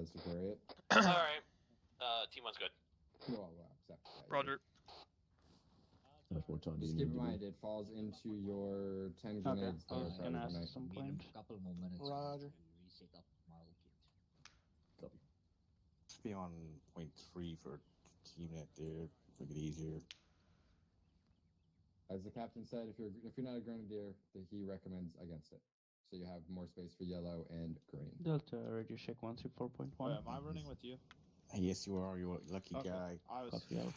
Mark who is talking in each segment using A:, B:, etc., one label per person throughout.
A: tries to carry it.
B: Alright. Team 1's good.
A: Well, except
C: Roger.
D: How much more time do
A: just
D: you
A: keep
D: need
A: in
D: to
A: mind, it falls into your 10 grenades
E: I
A: there.
E: was gonna ask
A: tonight.
E: some point.
F: Couple more minutes.
G: Roger.
F: Reset up my kit.
D: Copy.
H: Just be on point 3 for team net there. Make it easier.
A: As the captain said, if you're not a grenadier, he recommends against it. So you have more space for yellow and green.
E: Delta radio check 134.1.
I: Wait, am I running with you?
H: Yes, you are. You're a lucky
I: Okay.
H: guy.
I: I was
E: Copy out.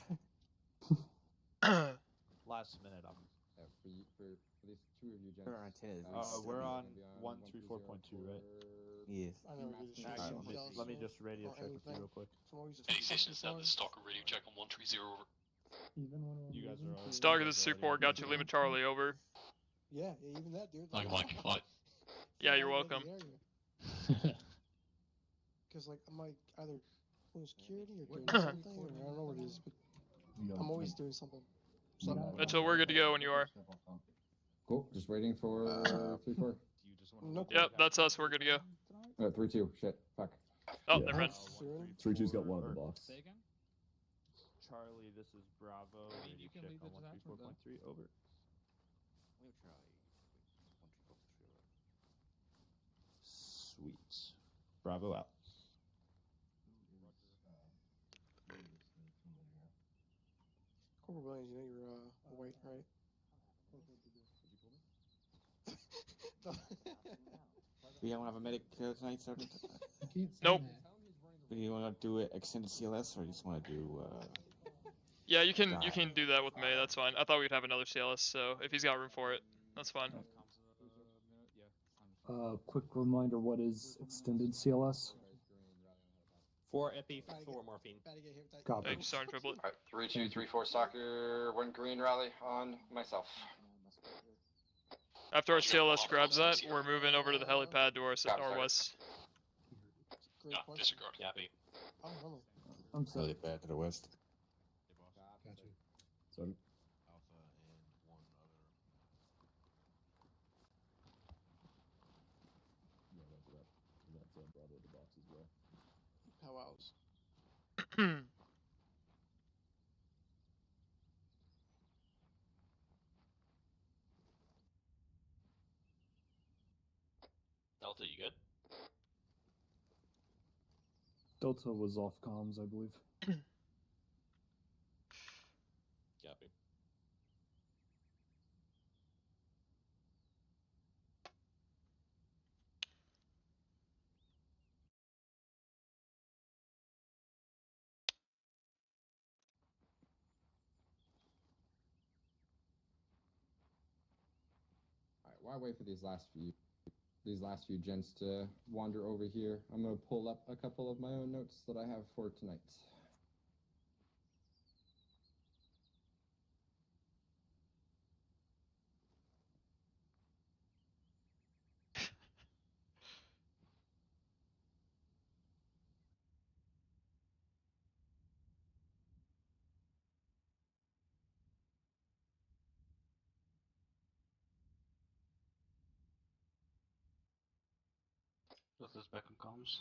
I: last minute. I'm.
A: For these two of you, gents.
H: We're on 10.
I: We're on
A: gonna
I: 134.2, right?
H: Yes.
G: I never did shit.
I: Alright, let me just radio check with you real quick.
B: Any stations have the stalker radio check on 130 over.
I: You guys are.
C: Stalker, this is Super 4. Got you, Lima Charlie, over.
G: Yeah, even that, dude.
B: Like, what?
C: Yeah, you're welcome.
G: Because, like, I'm like either doing security or doing something, or I don't know what it is, but I'm always doing something.
C: Mitchell, we're good to go when you are.
A: Cool. Just waiting for 3-4.
G: Nope.
C: Yep, that's us. We're good to go.
A: 3-2. Shit. Fuck.
C: Oh,
D: Yeah.
C: never mind.
D: 3-2's got one in the box.
I: Charlie, this is Bravo. Radio check on 134.3 over. Sweet. Bravo out.
G: Corporal Williams, you know you're white, right?
H: We don't have a medic tonight, Sergeant?
C: Nope.
H: Do you want to do it extended CLS or you just want to do?
C: Yeah, you can do that with me. That's fine. I thought we'd have another CLS, so if he's got room for it, that's fine.
J: Quick reminder, what is extended CLS?
K: 4 epi, 4 morphine.
J: Copy.
C: Thank you, Sergeant Triplet.
A: Alright, 3-2, 3-4 stalker, 1 green rally on myself.
C: After our CLS grabs that, we're moving over to the helipad to our northwest.
B: Yeah, disregard.
K: Copy.
G: Oh, hello.
J: I'm sorry.
H: Really bad to the west.
D: Gotcha. Sergeant. Yeah, that's right. And that's Bravo the box as well.
G: Powwows.
B: Delta, you good?
J: Delta was off comms, I believe.
K: Copy.
A: Alright, while I wait for these last few gents to wander over here, I'm gonna pull up a couple of my own notes that I have for tonight.
B: This is back on comms.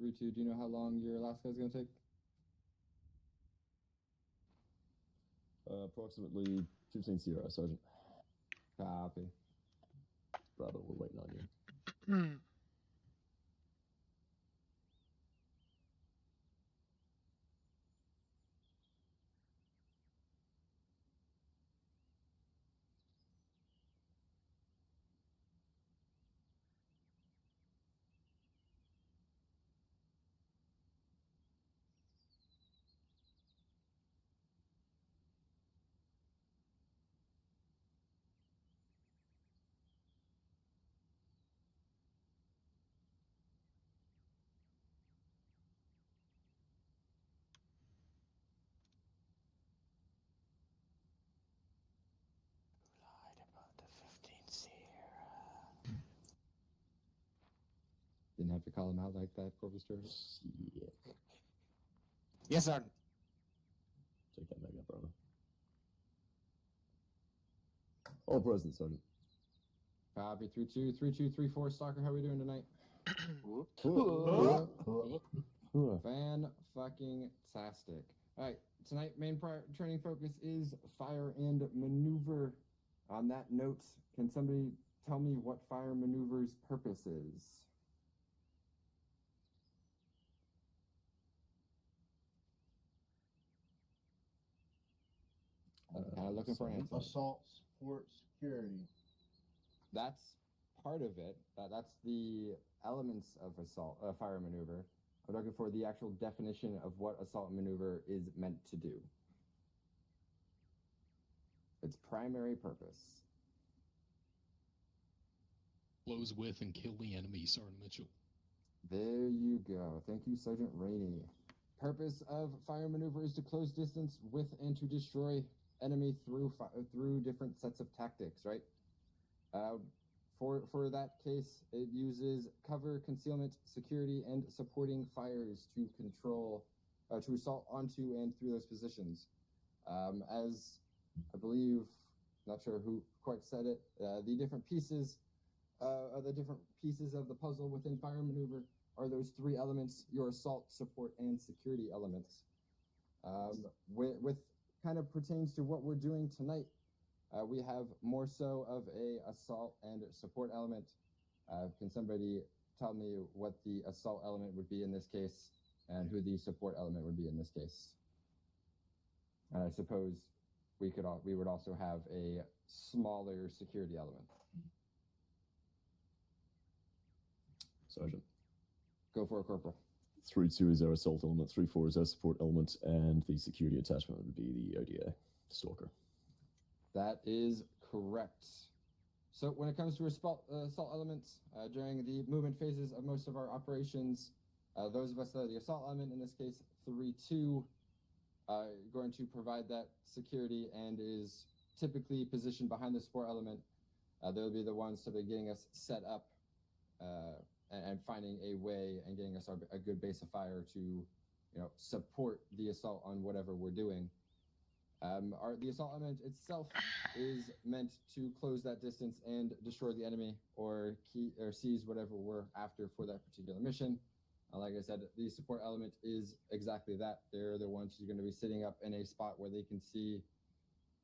A: Ritu, do you know how long your last guy's gonna take?
D: Approximately 15 Sierra, Sergeant.
A: Copy.
D: Bravo, we're waiting on you.
A: Didn't have to call him out like that, Corvus Turtle.
D: Yeah.
H: Yes, sir.
D: Take that back up, brother. All present, Sergeant.
A: Copy 3-2, 3-2-3-4. Stalker, how we doing tonight? Fan-fucking-tastic. Alright, tonight main training focus is fire and maneuver. On that note, can somebody tell me what fire maneuver's purpose is? I'm kind of looking for an answer.
L: Assault, support, security.
A: That's part of it. That's the elements of assault, fire maneuver. I'm looking for the actual definition of what assault maneuver is meant to do. Its primary purpose.
M: Blows with and kill the enemy, Sergeant Mitchell.
A: There you go. Thank you, Sergeant Rainey. Purpose of fire maneuver is to close distance with and to destroy enemy through different sets of tactics, right? For that case, it uses cover, concealment, security, and supporting fires to control, to assault onto and through those positions. As I believe, not sure who quite said it, the different pieces of the puzzle within fire maneuver are those three elements: your assault, support, and security elements. With kind of pertains to what we're doing tonight. We have more so of a assault and support element. Can somebody tell me what the assault element would be in this case, and who the support element would be in this case? And I suppose we would also have a smaller security element.
D: Sergeant.
A: Go for it, Corporal.
D: 3-2 is our assault element, 3-4 is our support element, and the security attachment would be the ODA, Stalker.
A: That is correct. So when it comes to assault elements, during the movement phases of most of our operations, those of us that are the assault element, in this case 3-2, going to provide that security and is typically positioned behind the support element. They'll be the ones to be getting us set up and finding a way and getting us a good base of fire to, support the assault on whatever we're doing. The assault element itself is meant to close that distance and destroy the enemy or seize whatever we're after for that particular mission. Like I said, the support element is exactly that. They're the ones who are going to be sitting up in a spot where they can see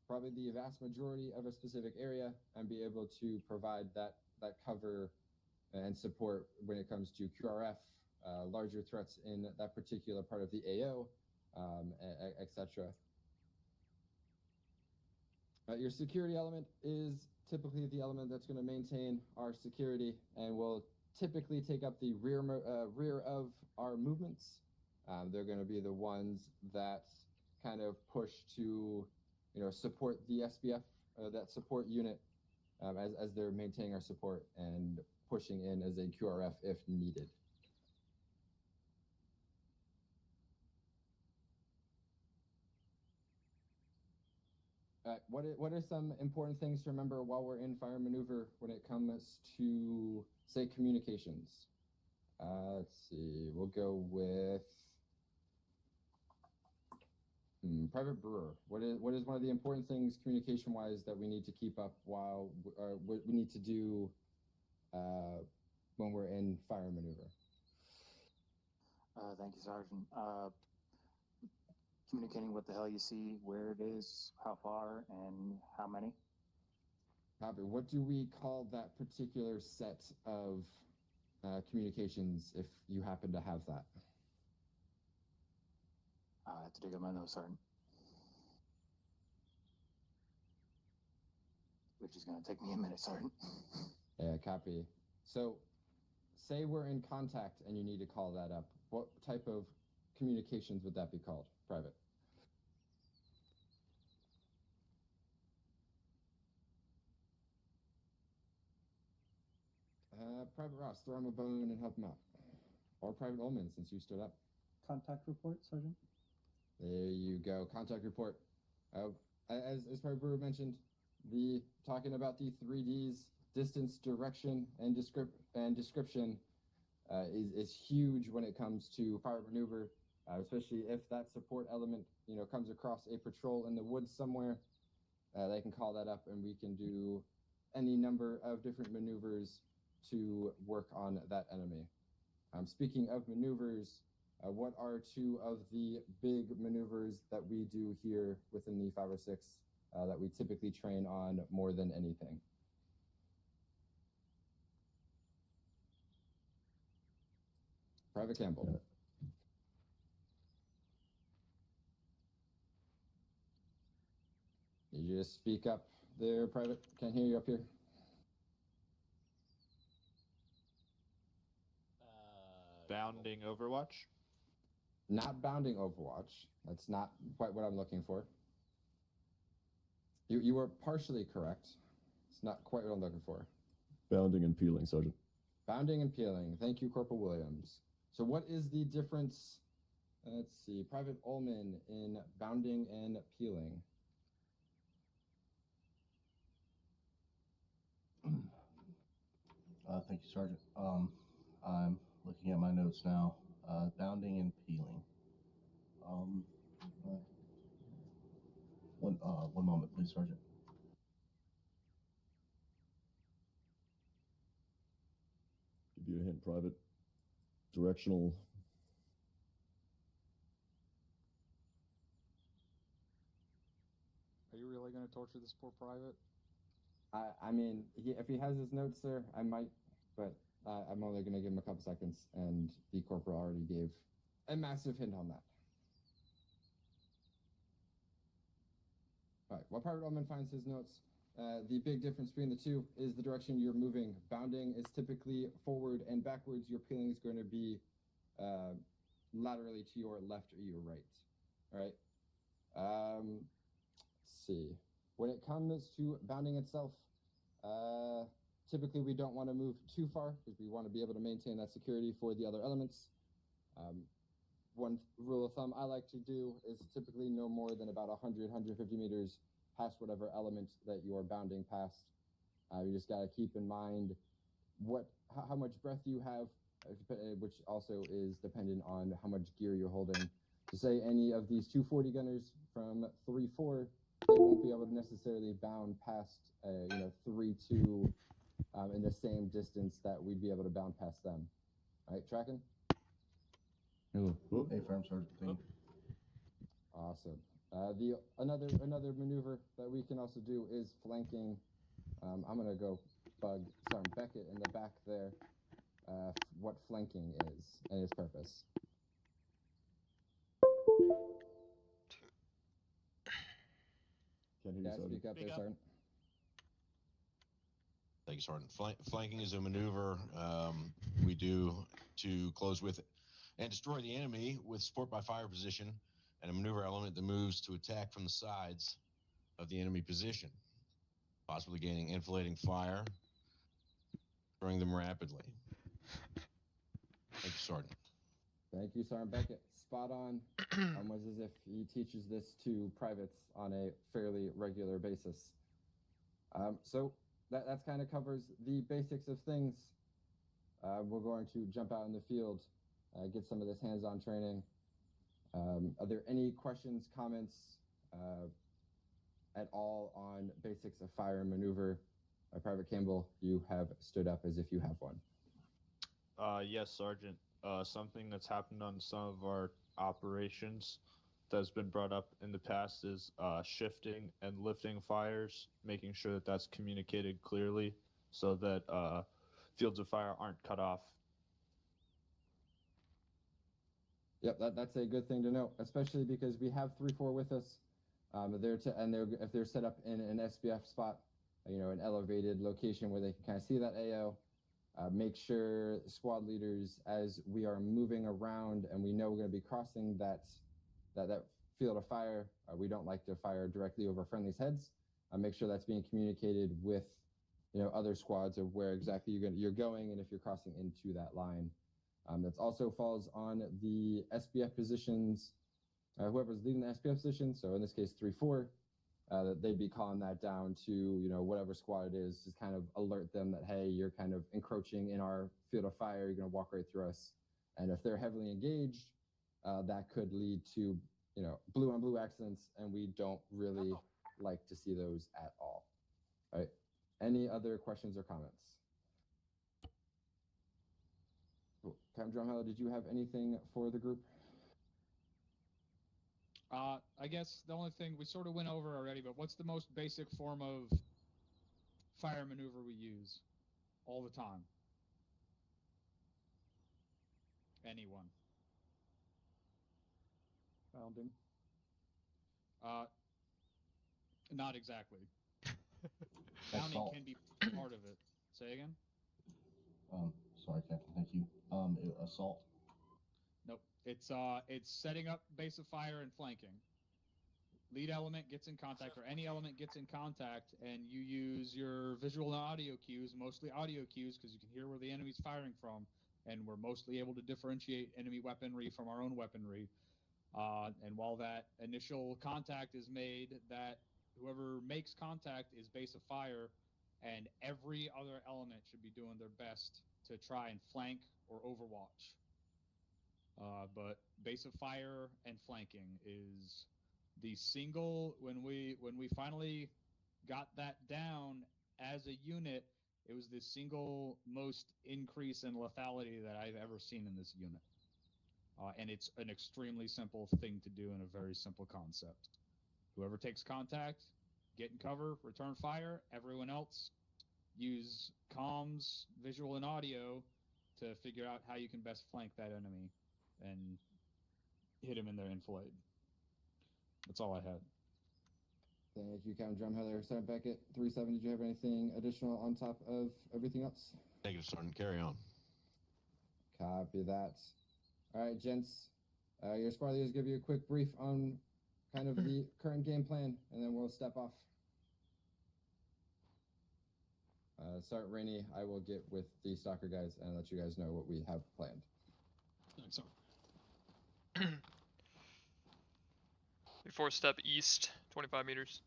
A: probably the vast majority of a specific area and be able to provide that cover and support when it comes to QRF, larger threats in that particular part of the AO, etc. Your security element is typically the element that's going to maintain our security and will typically take up the rear of our movements. They're going to be the ones that kind of push to, support the SBF, that support unit, as they're maintaining our support and pushing in as a QRF if needed. What are some important things to remember while we're in fire maneuver when it comes to, say, communications? Let's see. We'll go with Private Brewer. What is one of the important things communication-wise that we need to keep up while what we need to do when we're in fire maneuver?
N: Thank you, Sergeant. Communicating what the hell you see, where it is, how far, and how many.
A: Copy. What do we call that particular set of communications, if you happen to have that?
N: I have to dig up my nose, Sergeant. Which is going to take me a minute, Sergeant.
A: Yeah, copy. So, say we're in contact and you need to call that up. What type of communications would that be called? Private. Private Ross, throw him a bone and help him out. Or Private Ullman, since you stood up.
J: Contact report, Sergeant.
A: There you go. Contact report. As Private Brewer mentioned, talking about the 3Ds, distance, direction, and description. is huge when it comes to fire maneuver, especially if that support element, comes across a patrol in the woods somewhere. They can call that up, and we can do any number of different maneuvers to work on that enemy. Speaking of maneuvers, what are two of the big maneuvers that we do here within the 506 that we typically train on more than anything? Private Campbell. You just speak up there, Private. Can't hear you up here.
I: Bounding Overwatch?
A: Not bounding Overwatch. That's not quite what I'm looking for. You were partially correct. It's not quite what I'm looking for.
D: Bounding and peeling, Sergeant.
A: Bounding and peeling. Thank you, Corporal Williams. So what is the difference, let's see, Private Ullman, in bounding and peeling?
L: Thank you, Sergeant. I'm looking at my notes now. Bounding and peeling. One moment, please, Sergeant.
D: Give you a hint, Private. Directional.
O: Are you really going to torture this poor private?
A: I mean, if he has his notes, sir, I might, but I'm only going to give him a couple seconds, and the corporal already gave a massive hint on that. All right, while Private Ullman finds his notes, the big difference between the two is the direction you're moving. Bounding is typically forward and backwards. Your peeling is going to be laterally to your left or your right. All right. Let's see. When it comes to bounding itself, typically we don't want to move too far because we want to be able to maintain that security for the other elements. One rule of thumb I like to do is typically no more than about 100, 150 meters past whatever element that you are bounding past. You just got to keep in mind how much breath you have, which also is dependent on how much gear you're holding. To say any of these 240 gunners from 3-4, they won't be able to necessarily bound past 3-2 in the same distance that we'd be able to bound past them. All right, tracking?
L: Affirm, Sergeant. Thank you.
A: Awesome. Another maneuver that we can also do is flanking. I'm gonna go bug Sergeant Beckett in the back there. What flanking is and its purpose.
D: Can't hear you,
A: Yeah,
D: Sergeant.
A: speak up there, Sergeant.
P: Thank you, Sergeant. Flanking is a maneuver we do to close with and destroy the enemy with support by fire position, and a maneuver element that moves to attack from the sides of the enemy position, possibly gaining enfilading fire, destroying them rapidly. Thank you, Sergeant.
A: Thank you, Sergeant Beckett. Spot on. Almost as if he teaches this to privates on a fairly regular basis. So that kind of covers the basics of things. We're going to jump out in the field, get some of this hands-on training. Are there any questions, comments at all on basics of fire and maneuver? Private Campbell, you have stood up as if you have one.
I: Yes, Sergeant. Something that's happened on some of our operations that's been brought up in the past is shifting and lifting fires, making sure that that's communicated clearly so that fields of fire aren't cut off.
A: Yep, that's a good thing to know, especially because we have 3-4 with us. If they're set up in an SBF spot, an elevated location where they can kind of see that AO. Make sure squad leaders, as we are moving around and we know we're going to be crossing that field of fire, we don't like to fire directly over friendlies' heads. Make sure that's being communicated with, other squads of where exactly you're going and if you're crossing into that line. That also falls on the SBF positions, whoever's leading the SBF position. So in this case, 3-4. that they'd be calling that down to, whatever squad it is, just kind of alert them that, hey, you're kind of encroaching in our field of fire, you're going to walk right through us. And if they're heavily engaged, that could lead to, blue on blue accidents, and we don't really like to see those at all. Right? Any other questions or comments? Cool. Captain Drumheller, did you have anything for the group?
O: I guess the only thing we sort of went over already, but what's the most basic form of fire maneuver we use all the time? Anyone?
J: Bounding.
O: Not exactly. Bounding can be part of it. Say again?
L: Sorry, Captain. Thank you. Assault.
O: Nope. It's setting up base of fire and flanking. Lead element gets in contact, or any element gets in contact, and you use your visual and audio cues, mostly audio cues, because you can hear where the enemy's firing from, and we're mostly able to differentiate enemy weaponry from our own weaponry. And while that initial contact is made, that whoever makes contact is base of fire, and every other element should be doing their best to try and flank or overwatch. But base of fire and flanking is the single, when we finally got that down as a unit, it was the single most increase in lethality that I've ever seen in this unit. And it's an extremely simple thing to do and a very simple concept. Whoever takes contact, get in cover, return fire. Everyone else use comms, visual, and audio to figure out how you can best flank that enemy and hit him in their enfilade. That's all I had.
A: Thank you, Captain Drumheller. Sergeant Beckett, 3-7, did you have anything additional on top of everything else?
P: Negative, Sergeant. Carry on.
A: Copy that. All right, gents. Your squad leaders give you a quick brief on kind of the current game plan, and then we'll step off. Sergeant Rainey, I will get with the stalker guys and let you guys know what we have planned.
M: Thanks, sir.
C: Before step east, 25 meters.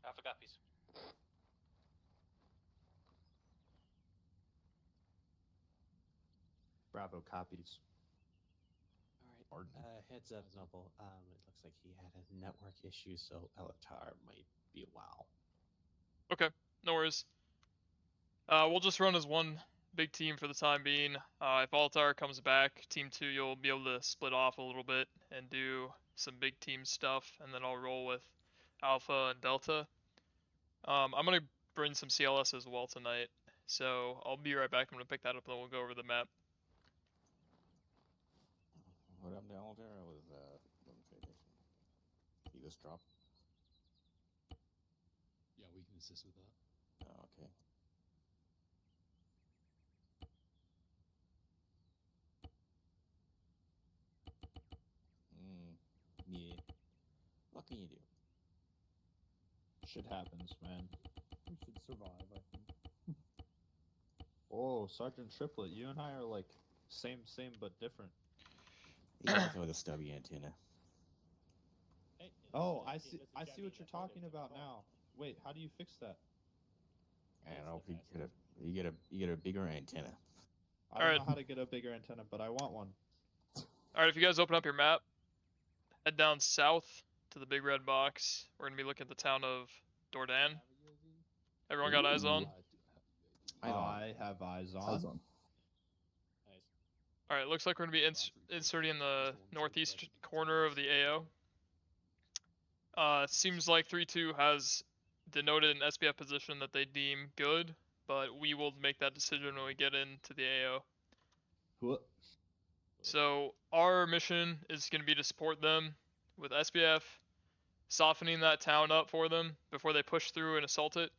B: Alpha copies.
I: Bravo copies.
K: All right. Heads up, Noble. It looks like he had a network issue, so Elatar might be a while.
C: Okay, no worries. We'll just run as one big team for the time being. If Altar comes back, Team 2, you'll be able to split off a little bit and do some big team stuff, and then I'll roll with Alpha and Delta. I'm going to bring some CLS as well tonight, so I'll be right back. I'm going to pick that up, and then we'll go over the map.
H: What happened to Altair? I wasn't paying attention. He just dropped.
M: Yeah, we can assist with that.
H: Oh, okay. Yeah. What can you do?
I: Shit happens, man.
J: We should survive, I think.
I: Oh, Sergeant Triplet, you and I are like same but different.
H: Yeah, with a stubby antenna.
K: Hey,
I: Oh, I see what you're talking about now. Wait, how do you fix that?
H: I don't know if you get a bigger antenna.
I: I don't know how to get a bigger antenna, but I want one.
C: Alright, if you guys open up your map, head down south to the big red box. We're going to be looking at the town of Dordan. Everyone got eyes on?
I: I have eyes on.
J: Eyes on.
C: Alright, looks like we're going to be inserting in the northeast corner of the AO. Seems like 3-2 has denoted an SPF position that they deem good, but we will make that decision when we get into the AO.
I: What?
C: So our mission is going to be to support them with SPF, softening that town up for them before they push through and assault it.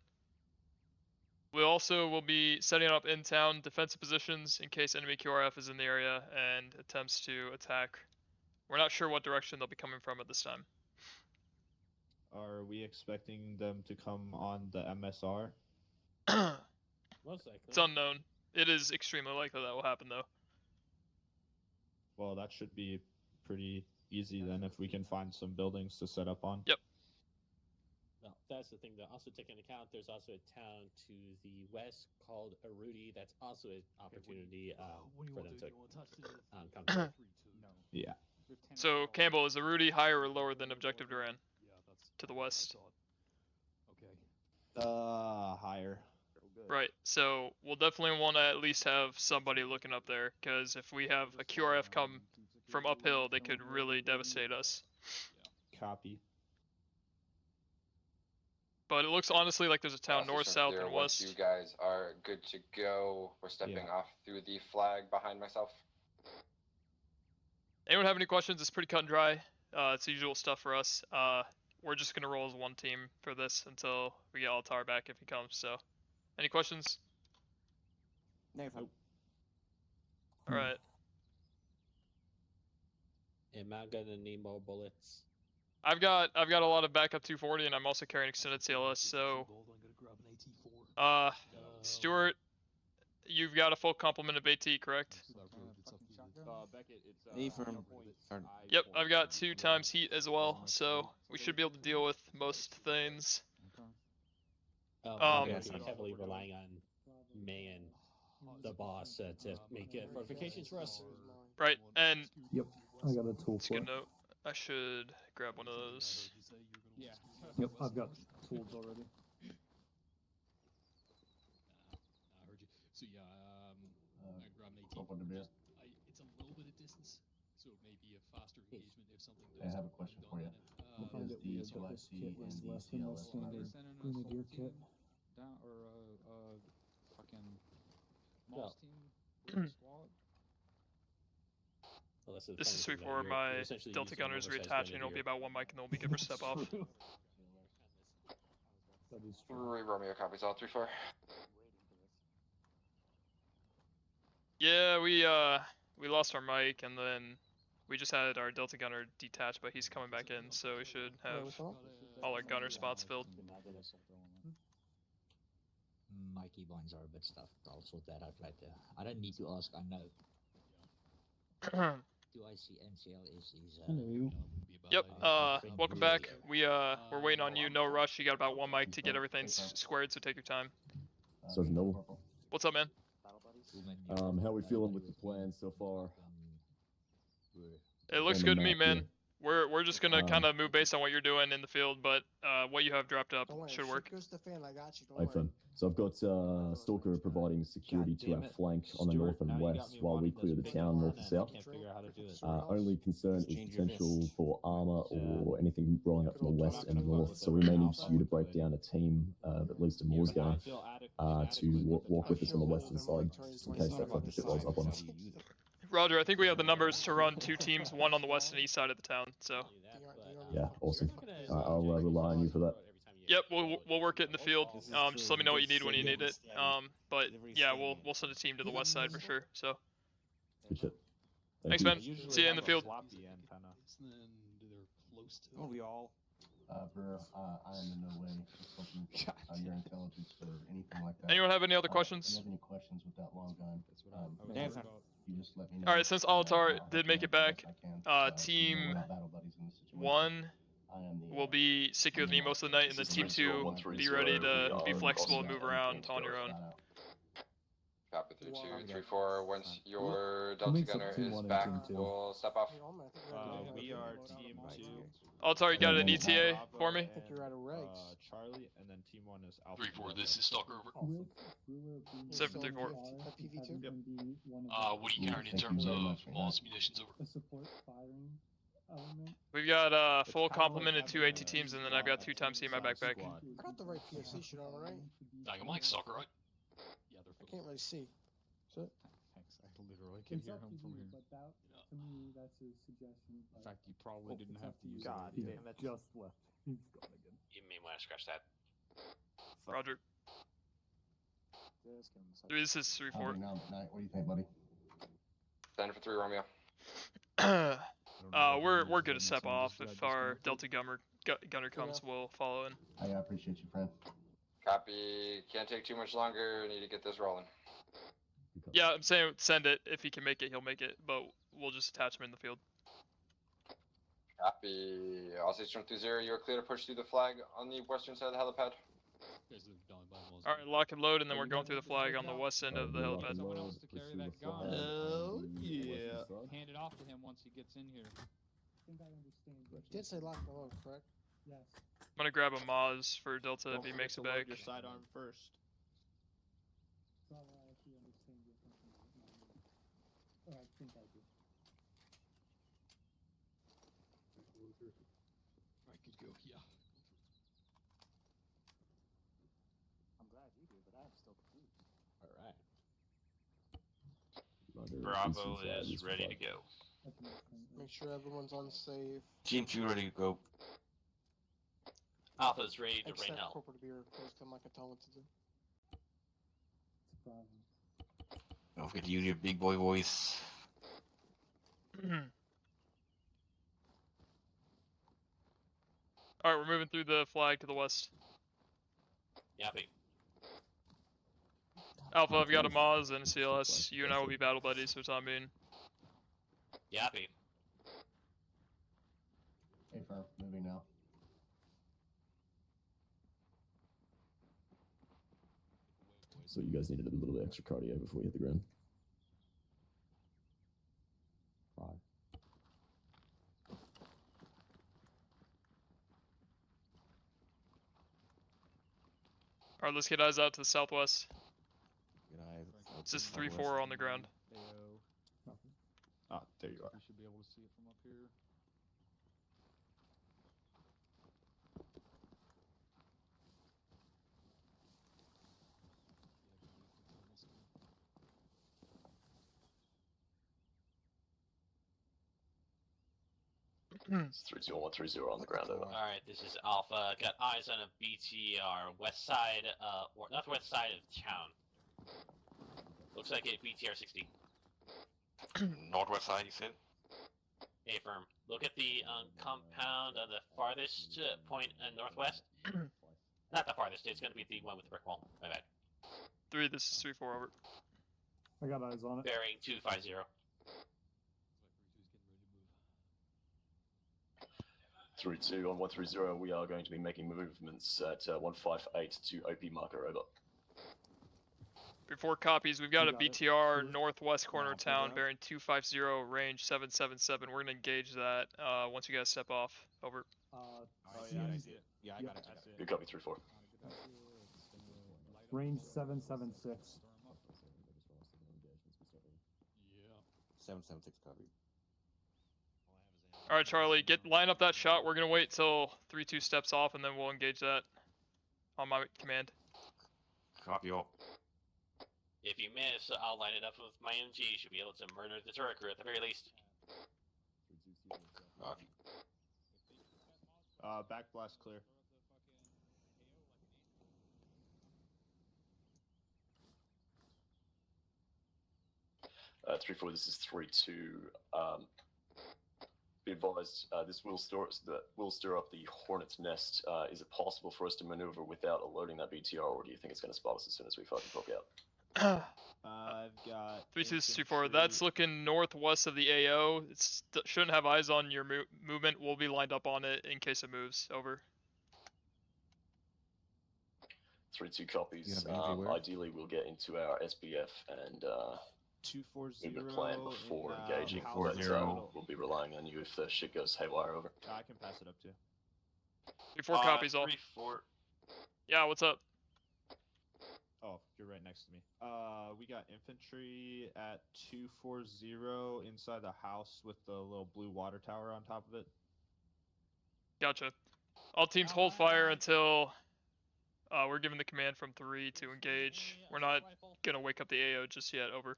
C: We also will be setting up in-town defensive positions in case enemy QRF is in the area and attempts to attack. We're not sure what direction they'll be coming from at this time.
I: Are we expecting them to come on the MSR?
K: Most likely.
C: It's unknown. It is extremely likely that will happen, though.
I: Well, that should be pretty easy then if we can find some buildings to set up on.
C: Yep.
K: No, that's the thing. Though. Also take into account, there's also a town to the west called Arudi. That's also an opportunity for them to come to.
I: Yeah.
C: So Campbell, is the Rudy higher or lower than Objective Duran? To the west.
I: Higher.
C: Right. So we'll definitely want to at least have somebody looking up there, because if we have a QRF come from uphill, they could really devastate us.
I: Copy.
C: But it looks honestly like there's a town north, south, and
A: Once
C: west.
A: you guys are good to go, we're stepping off through the flag behind myself.
C: Anyone have any questions? It's pretty cut and dry. It's the usual stuff for us. We're just gonna roll as one team for this until we get Altar back if he comes. So, any questions?
F: Nope.
C: All right.
K: Am I gonna need more bullets?
C: I've got a lot of backup 240, and I'm also carrying extended CLS. So, Stuart, you've got a full complement of AT, correct? Yep, I've got 2 times heat as well, so we should be able to deal with most things.
K: We're heavily relying on May and the boss to make fortifications for us.
C: Right, and
J: Yep, I got a tool
C: that's a
J: for
C: good
J: it.
C: note. I should grab one of those.
O: Yeah.
J: Yep, I've got tools already.
M: I heard you. So yeah, I grabbed an 18.
L: Open the beer.
M: It's a little bit of distance, so it may be a faster engagement if something
L: I
M: does.
L: have a question for you.
J: I find it weird that this kit was less than the standard Grenadier kit.
O: Down or fucking Moss team squad.
K: Well, that's the
C: This is
K: funny
C: 3-4.
K: thing, though. You're
C: My
K: essentially
C: Delta
K: using an
C: Gunners
K: oversized
C: reattaching. It'll be
K: grenadier.
C: about 1 mic, and then we'll be good for step off.
J: That is
A: 3
J: true.
A: Romeo copies all 3-4.
C: Yeah, we lost our mic, and then we just had our Delta Gunner detached, but he's coming back in, so we should have all our gunner spots filled.
F: My keybinds are a bit stuffed. I'll sort that out later. I don't need to ask, I know. Do I see NCL is
J: Hello.
C: Yep. Welcome back. We're waiting on you. No rush. You got about 1 mic to get everything squared, so take your time.
D: Sergeant Noble.
C: What's up, man?
D: How are we feeling with the plan so far?
C: It looks
D: On the
C: good to me,
D: map,
C: man.
D: yeah.
C: We're just gonna kind of move based on what you're doing in the field, but what you have dropped up
G: Don't worry,
C: should
G: if
C: work.
G: shit goes to fan, I got you. Don't
D: Hi,
G: worry.
D: Finn. So I've got Stalker providing security to our flank on the north and west while we clear the town north and south. Only concern is potential for armor or anything rolling up from the west and north, so we may need you to break down a team of at least a Moors gang to walk with us on the western side, just in case that fucking shit rolls up on us.
C: Roger. I think we have the numbers to run 2 teams, one on the west and east side of the town. So.
D: Yeah, awesome. I'll rely on you for that.
C: Yep, we'll work it in the field. Just let me know what you need when you need it. But yeah, we'll send a team to the west side for sure. So.
D: Good shit.
C: Thanks,
D: you.
C: man. See you in the field.
H: Oh, we all.
L: Bro, I am in no way consulting your intelligence or anything like that.
C: Anyone have any other
L: If
C: questions?
L: you have any questions with that long gun, you just let me know.
C: All right, since Altar
L: I'll
C: did
L: help
C: make
L: you
C: it back,
L: as best I can.
C: team
L: We're not battle buddies in this situation.
C: 1
L: I am the,
C: will be secure with me most of the night, and then team 2 be ready to be flexible and move around on your own.
A: Copy 3-2, 3-4. Once your Delta
J: makes up
A: Gunner
J: team
A: is
J: 1 and
A: back,
J: team 2?
A: we'll step off.
I: We are team 2.
C: Altar, you got an
I: Then
C: ETA
I: Bravo
C: for me?
G: I think you're out of regs.
I: Charlie, and then team 1 is Alpha.
B: 3-4. This is Stalker.
J: Awesome.
C: 7-3-4.
G: PV2?
B: Yep. What are you carrying in terms of Moss munitions over?
J: A support firing element.
C: We've got full complement of 2 AT teams, and then I've got 2 times C in my backpack.
G: I got the right POC shit on, right?
B: I got Mike Stalker, right?
G: I can't really see. So,
O: Thanks. I literally can
J: It's
O: hear
J: up
O: him
J: to
O: from
J: you,
O: here.
J: but that, to me, that's a suggestion.
O: In fact, you probably didn't have to use it.
J: God damn it. Just left. He's gone again.
K: You may want to scratch that.
C: Roger. This is 3-4.
L: Now, what do you think, buddy?
A: Stand for 3 Romeo.
C: We're good to step off. If our Delta Gunner comes, we'll follow in.
L: I appreciate you, friend.
A: Copy. Can't take too much longer. Need to get this rolling.
C: Yeah, I'm saying send it. If he can make it, he'll make it. But we'll just attach him in the field.
A: Copy. OCT20, you're clear to push through the flag on the western side of the helipad.
C: Alright, lock and load, and then we're going through the flag on the west end of the helipad.
O: Someone else to carry that gun.
I: Hell yeah.
O: Hand it off to him once he gets in here.
G: You did say lock and load, correct?
J: Yes.
C: I'm gonna grab a Maz for Delta
I: Don't
C: if he
I: forget
C: makes
I: to
C: it
I: load
C: back.
I: your sidearm first.
J: So I actually understand your thinking. Or I think I do.
M: Alright, good go. Yeah.
N: I'm glad you do, but I'm still confused.
K: Alright.
B: Bravo is ready to go.
G: Make sure everyone's on safe.
H: Team 2 ready to go.
K: Alpha's ready to
G: Except
K: rain hell.
G: Corporal to be close to him, I can tell what to do.
J: It's a problem.
H: Don't forget to use your big boy voice.
C: Alright, we're moving through the flag to the west.
K: Yappy.
C: Alpha, I've got a Maz and a CLS. You and I will be battle buddies for the time being.
K: Yappy.
L: Hey, firm, moving now.
D: So you guys needed a little bit extra cardio before we hit the ground. 5.
C: Alright, let's get eyes out to the southwest.
H: Good eye.
C: It's just 3-4 on the ground.
I: Ah, there you are.
O: You should be able to see it from up here.
D: It's 32130 on the ground, over.
K: Alright, this is Alpha. Got eyes on a BTR west side, or northwest side of town. Looks like a BTR 60.
H: Northwest side, you said?
K: Affirm. Look at the compound on the farthest point northwest. Not the farthest, it's gonna be the one with the brick wall. My bad.
C: 3, this is 3-4, over.
J: I got eyes on it.
K: Bearing 250.
D: 3-2 on 130, we are going to be making movements at 158 to OP marker, over.
C: Before copies, we've got a
J: got it.
C: BTR northwest corner of town bearing 250, range 777. We're gonna engage that once you guys step off. Over.
I: Oh yeah, I see it. Yeah, I got it. I see it.
D: Good copy, 3-4.
J: Range 776.
M: Yeah.
H: 776 copy.
C: Alright, Charlie, line up that shot. We're gonna wait till 3-2 steps off, and then we'll engage that on my command.
H: Copy all.
K: If you miss, I'll line it up with my MG. Should be able to murder the turret crew at the very least.
H: Copy.
I: Back blast clear.
D: Uh, 3-4, this is 3-2. Be advised, this will stir up the Hornet's nest. Is it possible for us to maneuver without alerting that BTR, or do you think it's going to spot us as soon as we fucking poke out?
I: I've got
C: 3-2-4. That's looking northwest of the AO. It shouldn't have eyes on your movement. We'll be lined up on it in case it moves. Over.
D: 3-2 copies.
H: Yeah, man,
D: Ideally, we'll get into our SBF and
I: 240
D: movement plan before
I: in,
D: engaging.
I: house
D: But
I: middle.
D: we'll be relying on you if the shit goes haywire, over.
I: I can pass it up too.
C: 3-4 copies all.
B: 3-4.
C: Yeah, what's up?
I: Oh, you're right next to me. We got infantry at 240 inside the house with the little blue water tower on top of it.
C: Gotcha. All teams hold fire until we're given the command from 3 to engage. We're not gonna wake up the AO just yet. Over.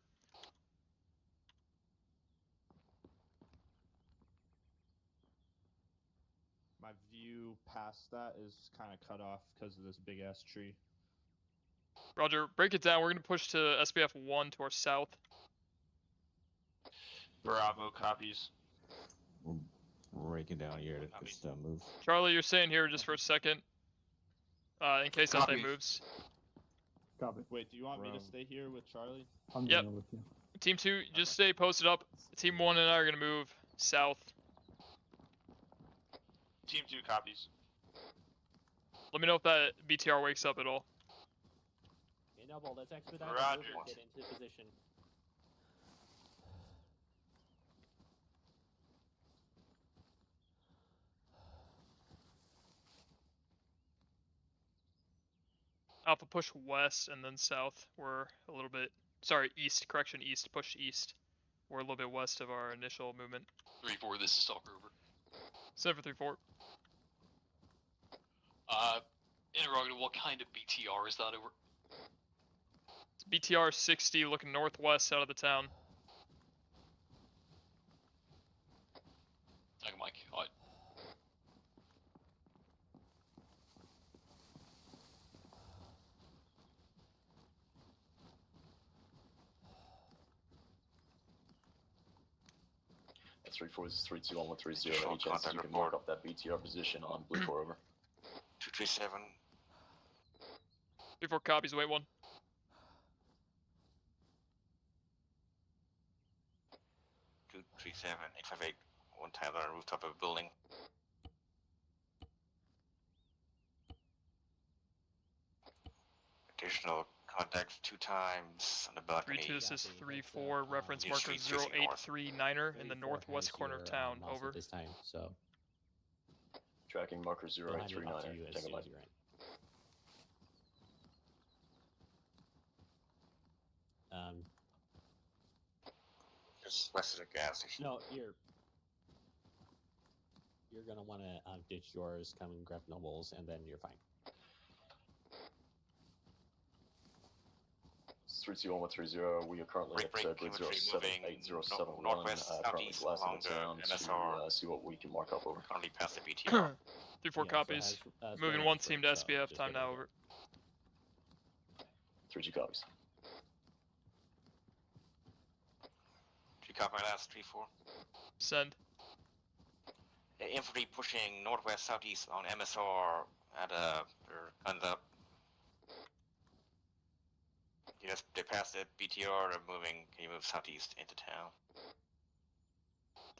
I: My view past that is kind of cut off because of this big ass tree.
C: Roger. Break it down. We're gonna push to SBF 1 to our south.
B: Bravo copies.
H: We're breaking down here to just move.
C: Charlie, you're staying here just for a second. In case that thing moves.
J: Copy.
I: Wait, do you want me to stay here with Charlie?
J: I'm
C: Yep.
J: going with you.
C: Team 2, just stay posted up. Team 1 and I are gonna move south.
Q: Team 2 copies.
C: Let me know if that BTR wakes up at all.
K: Okay, Noble, let's expedite
Q: Roger.
K: the movement, get into position.
C: Alpha, push west and then south. We're a little bit... Sorry, east. Correction, east. Push east. We're a little bit west of our initial movement.
B: 3-4, this is Stalker over.
C: 7-3-4.
B: Interrogative, what kind of BTR is that over?
C: It's BTR 60 looking northwest out of the town.
B: Thank you, Mike. Alright.
D: That's 3-4, this is 3-2-1-1-3-0. Any chance you can mark up that BTR position on Blue 4 over?
Q: 237.
C: 3-4 copies, wait 1.
Q: 237, 858. One Tyler on rooftop of a building. Additional contact 2 times on the balcony.
C: 3-2, this is 3-4, reference marker 0839er in the northwest corner of town, over.
K: This time, so
D: Tracking marker 0839. Take a light.
Q: Just west of the gas station.
K: No, you're gonna want to ditch yours, come and grab Nobles, and then you're fine.
D: 3-2-1-1-3-0. We are currently at grid 07807.
Q: Northwest,
D: Currently
Q: southeast
D: blasting
Q: along
D: the town
Q: the MSR.
D: to see what we can mark up over.
Q: Currently past the BTR.
C: 3-4 copies. Moving one team to SBF, time now, over.
D: 3-2 copies.
Q: 3 copy last, 3-4.
C: Send.
Q: Infantry pushing northwest, southeast on MSR at their guns up. Yes, they passed the BTR, they're moving. Can you move southeast into town?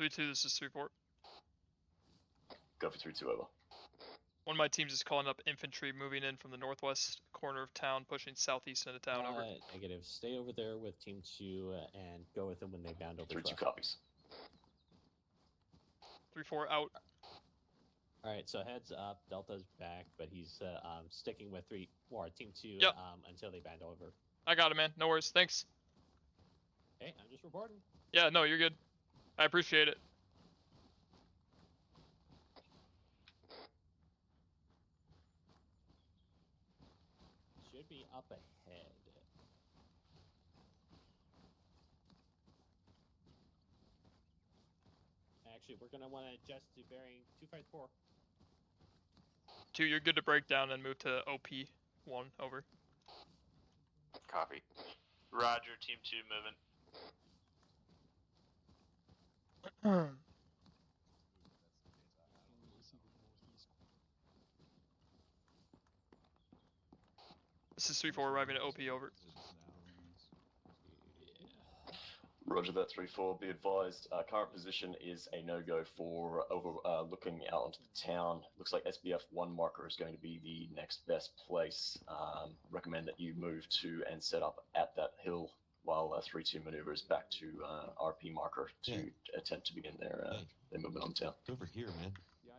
C: 3-2, this is 3-4.
D: Go for 3-2 over.
C: One of my teams is calling up infantry moving in from the northwest corner of town, pushing southeast into town, over.
K: Negative. Stay over there with Team 2 and go with them when they bound over.
D: 3-2 copies.
C: 3-4 out.
K: Alright, so heads up. Delta's back, but he's sticking with Team 2
C: Yep.
K: Until they band over.
C: I got it, man. No worries. Thanks.
K: Hey, I'm just reporting.
C: Yeah, no, you're good. I appreciate it.
K: Should be up ahead. Actually, we're gonna want to adjust to bearing 254.
C: 2, you're good to break down and move to OP1, over.
Q: Copy.
O: Roger, Team 2 moving.
C: This is 3-4 arriving at OP, over.
D: Roger that, 3-4. Be advised, current position is a no-go for looking out into the town. Looks like SBF 1 marker is going to be the next best place. Recommend that you move to and set up at that hill while 3-2 maneuvers back to RP marker to attempt to begin their movement on town.
P: Over here, man.
R: Yeah,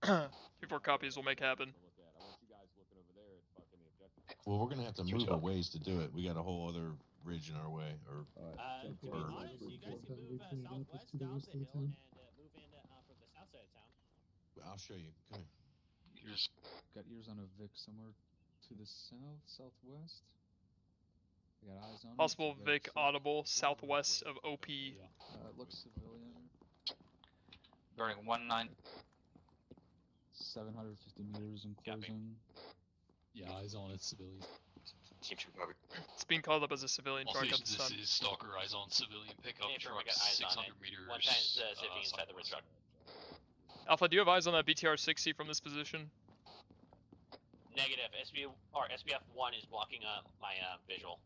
R: I know. I'm
C: 3-4 copies will make happen.
R: I want you guys looking over there at fucking the objective.
P: Well, we're gonna have to move a ways to do it. We got a whole other ridge in our way, or
K: To be honest, you guys can move southwest down the hill and move in from the south side of town.
P: I'll show you. Come here.
R: Got ears on a Vic somewhere to the southwest. I got eyes on
C: Possible
R: it.
C: Vic audible southwest of OP.
R: It looks civilian.
Q: Bearing 19.
R: 750 meters and closing.
M: Yeah, eyes on it, civilian.
Q: Team 2 copy.
C: It's being called up as a civilian
B: All
C: truck at
B: stations,
C: the
B: this
C: sun.
B: is Stalker, eyes on civilian pickup
K: Confirm we
B: truck,
K: got eyes on
B: 600
K: it.
B: meters.
K: One times safety inside the ridge truck.
C: Alpha, do you have eyes on that BTR 60 from this position?
K: Negative. SBF 1 is blocking my visual.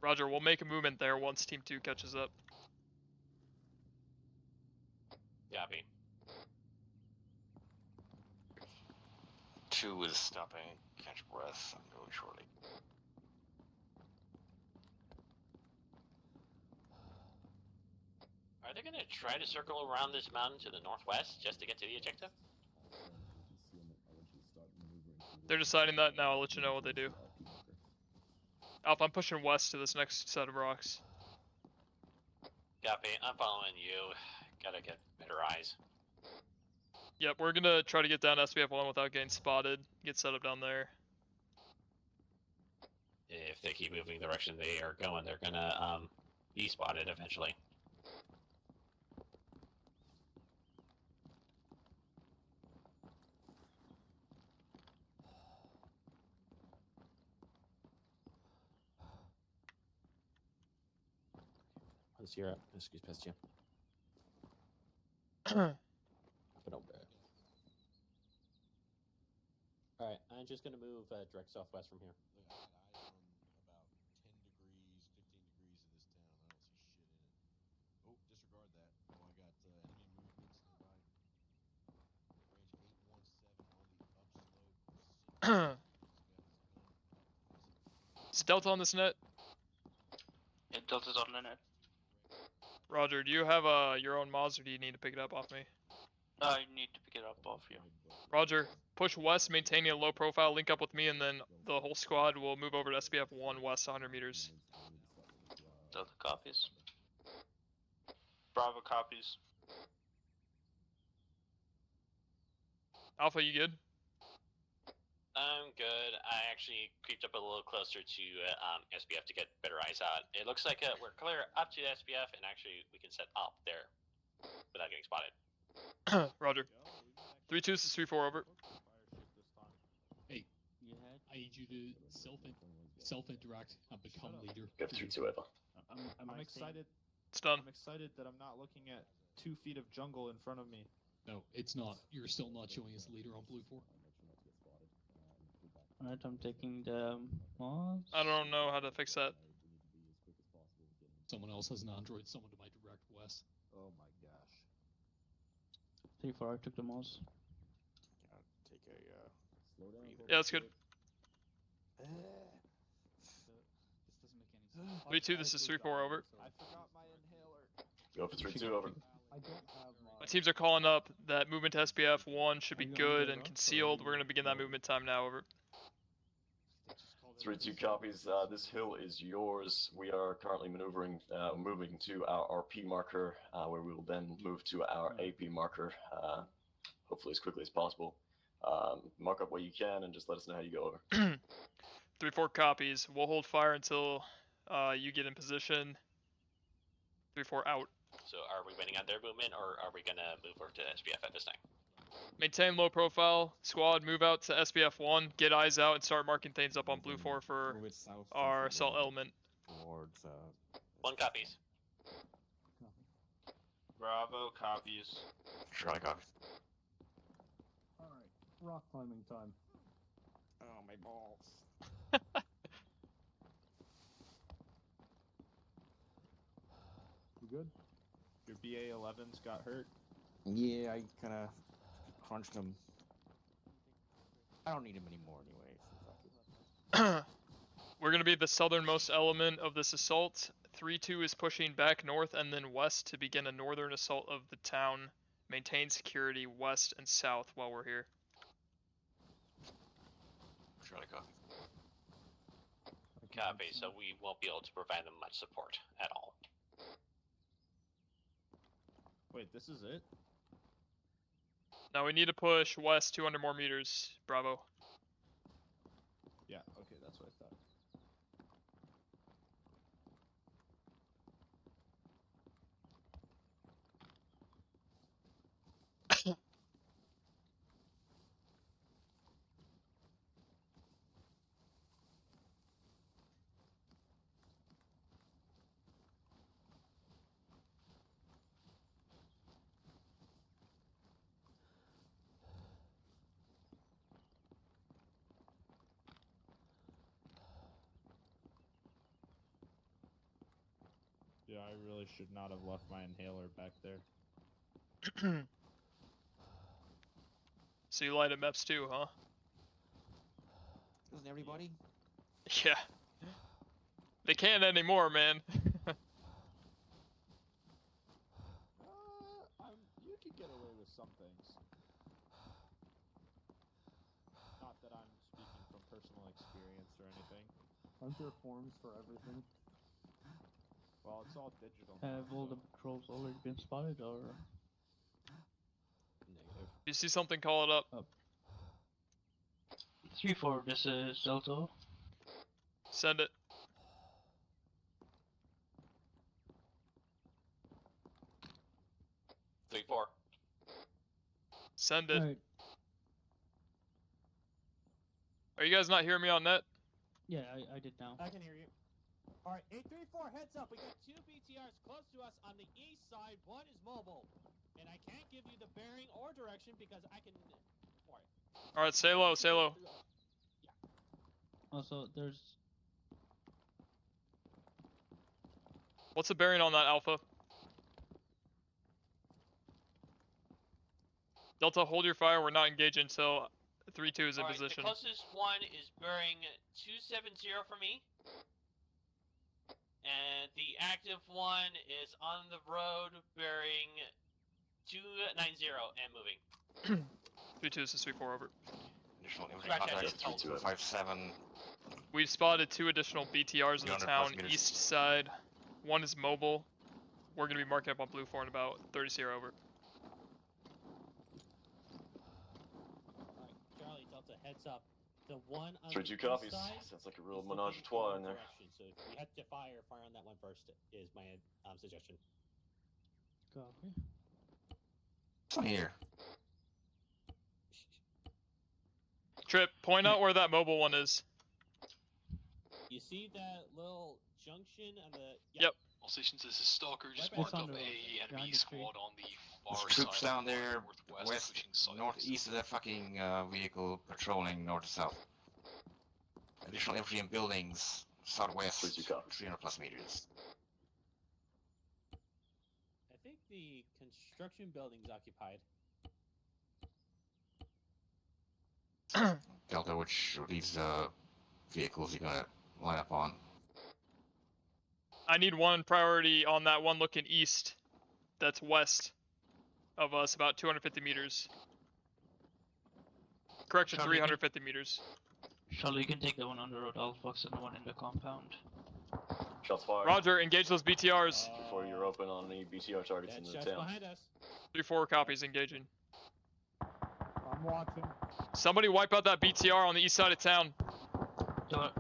C: Roger, we'll make a movement there once Team 2 catches up.
K: Copy.
Q: 2 is stopping. Catch breath. I'm going shortly.
K: Are they gonna try to circle around this mountain to the northwest just to get to the objective?
C: They're deciding that now. I'll let you know what they do. Alpha, I'm pushing west to this next set of rocks.
K: Copy. I'm following you. Gotta get better eyes.
C: Yep, we're gonna try to get down SBF1 without getting spotted. Get set up down there.
K: If they keep moving the direction they are going, they're gonna be spotted eventually. Let's hear it. Excuse past you. Alright, I'm just gonna move direct southwest from here.
C: Is Delta on this net?
S: Yeah, Delta's on the net.
C: Roger, do you have your own mods, or do you need to pick it up off me?
S: I need to pick it up off you.
C: Roger. Push west, maintaining a low profile, link up with me, and then the whole squad will move over to SBF1 west 100 meters.
S: Delta copies. Bravo copies.
C: Alpha, you good?
K: I'm good. I actually creeped up a little closer to SBF to get better eyes out. It looks like we're clear up to SBF, and actually we can set up there without getting spotted.
C: Roger. 3-2, this is 3-4, over.
M: Hey, I need you to self-interact and become leader.
K: Go 3-2 over.
I: I'm excited.
C: It's done.
I: I'm excited that I'm not looking at 2 feet of jungle in front of me.
M: No, it's not. You're still not showing as leader on Blue 4.
E: Alright, I'm taking the mods.
C: I don't know how to fix that.
M: Someone else has an android, someone to my direct west.
H: Oh my gosh.
E: 3-4, I took the mods.
H: Take a
C: Yeah, that's good.
R: This doesn't make any sense.
C: 3-2, this is 3-4, over.
I: I forgot my inhaler.
P: Go for 3-2, over.
C: My teams are calling up that movement to SBF1 should be good and concealed. We're going to begin that movement time now, over.
T: 3-2 copies. This hill is yours. We are currently moving to our RP marker, where we will then move to our AP marker, hopefully as quickly as possible. Mark up what you can and just let us know how you go over.
C: 3-4 copies. We'll hold fire until you get in position. 3-4 out.
K: So are we waiting on their movement, or are we gonna move over to SBF at this time?
C: Maintain low profile. Squad, move out to SBF1. Get eyes out and start marking things up on Blue 4 for our assault element.
H: Towards,
K: 1 copies.
I: Bravo copies.
Q: Charlie copies.
J: Alright, rock climbing time.
H: Oh, my balls.
J: You good?
I: Your BA-11s got hurt.
H: Yeah, I kind of crunched him. I don't need him anymore anyway.
C: We're going to be the southernmost element of this assault. 3-2 is pushing back north and then west to begin a northern assault of the town. Maintain security west and south while we're here.
Q: Charlie copy.
K: Copy, so we won't be able to provide them much support at all.
I: Wait, this is it?
C: Now we need to push west 200 more meters. Bravo.
I: Yeah, okay, that's what I thought. Yeah, I really should not have left my inhaler back there.
C: So you light at MEPS too, huh?
H: Doesn't everybody?
C: Yeah. They can't anymore, man.
I: You can get away with some things. Not that I'm speaking from personal experience or anything.
R: Aren't there forms for everything?
I: Well, it's all digital now.
E: Have all the patrols already been spotted, or?
F: Negative.
C: You see something, call it up.
E: 3-4, this is Delta.
C: Send it.
K: Three, 4.
C: Send it.
E: Alright.
C: Are you guys not hearing me on net?
E: Yeah, I did now.
U: I can hear you. Alright, 834, heads up. We got 2 BTRs close to us on the east side. One is mobile. And I can't give you the bearing or direction because I can...
C: Alright, stay low, stay low.
E: Also, there's...
C: What's the bearing on that, Alpha? Delta, hold your fire. We're not engaging until 3-2 is in
K: Alright,
C: position.
K: the closest one is bearing 270 for me. And the active one is on the road bearing 290 and moving.
C: 3-2 is 3-4 over.
Q: Additional infantry
K: Scratch
Q: contact
K: that.
Q: 3257.
C: We've spotted 2 additional BTRs in the
Q: 200
C: town,
Q: plus meters.
C: east side. One is mobile. We're going to be marking up on Blue 4 in about 30 over.
U: Alright, Charlie, Delta, heads up. The one on
T: 3-2
U: the east
T: copies.
U: side
T: Sounds like a real
U: is the
T: menage a
U: BTR
T: trois in there.
U: direction. So if we have to fire on that one first is my suggestion.
E: Copy.
Q: Here.
C: Trip, point out where that mobile one is.
U: You see that little junction on the...
C: Yep.
B: All stations, this is Stalker. Just
U: Right
B: marked
U: back
B: up
U: on
B: a
U: the
B: enemy
U: road.
B: squad on the far
Q: There's troops
B: side.
Q: down there,
B: northwest, pushing south.
Q: northeast of that fucking vehicle patrolling north to south. Additional infantry in buildings southwest, 300 plus meters.
U: I think the construction building's occupied.
Q: Delta, which of these vehicles you gonna line up on?
C: I need one priority on that one looking east. That's west of us, about 250 meters. Correction,
E: Charlie,
C: 350 meters.
E: Charlie, you can take the one on the road, I'll focus on the one in the compound.
T: Shots fired.
C: Roger, engage those BTRs.
T: Before you're open on any BTR targets in the
U: Shots
T: town.
U: behind us.
C: 3-4 copies, engaging.
J: I'm watching.
C: Somebody wipe out that BTR on the east side of town.
E: Do it.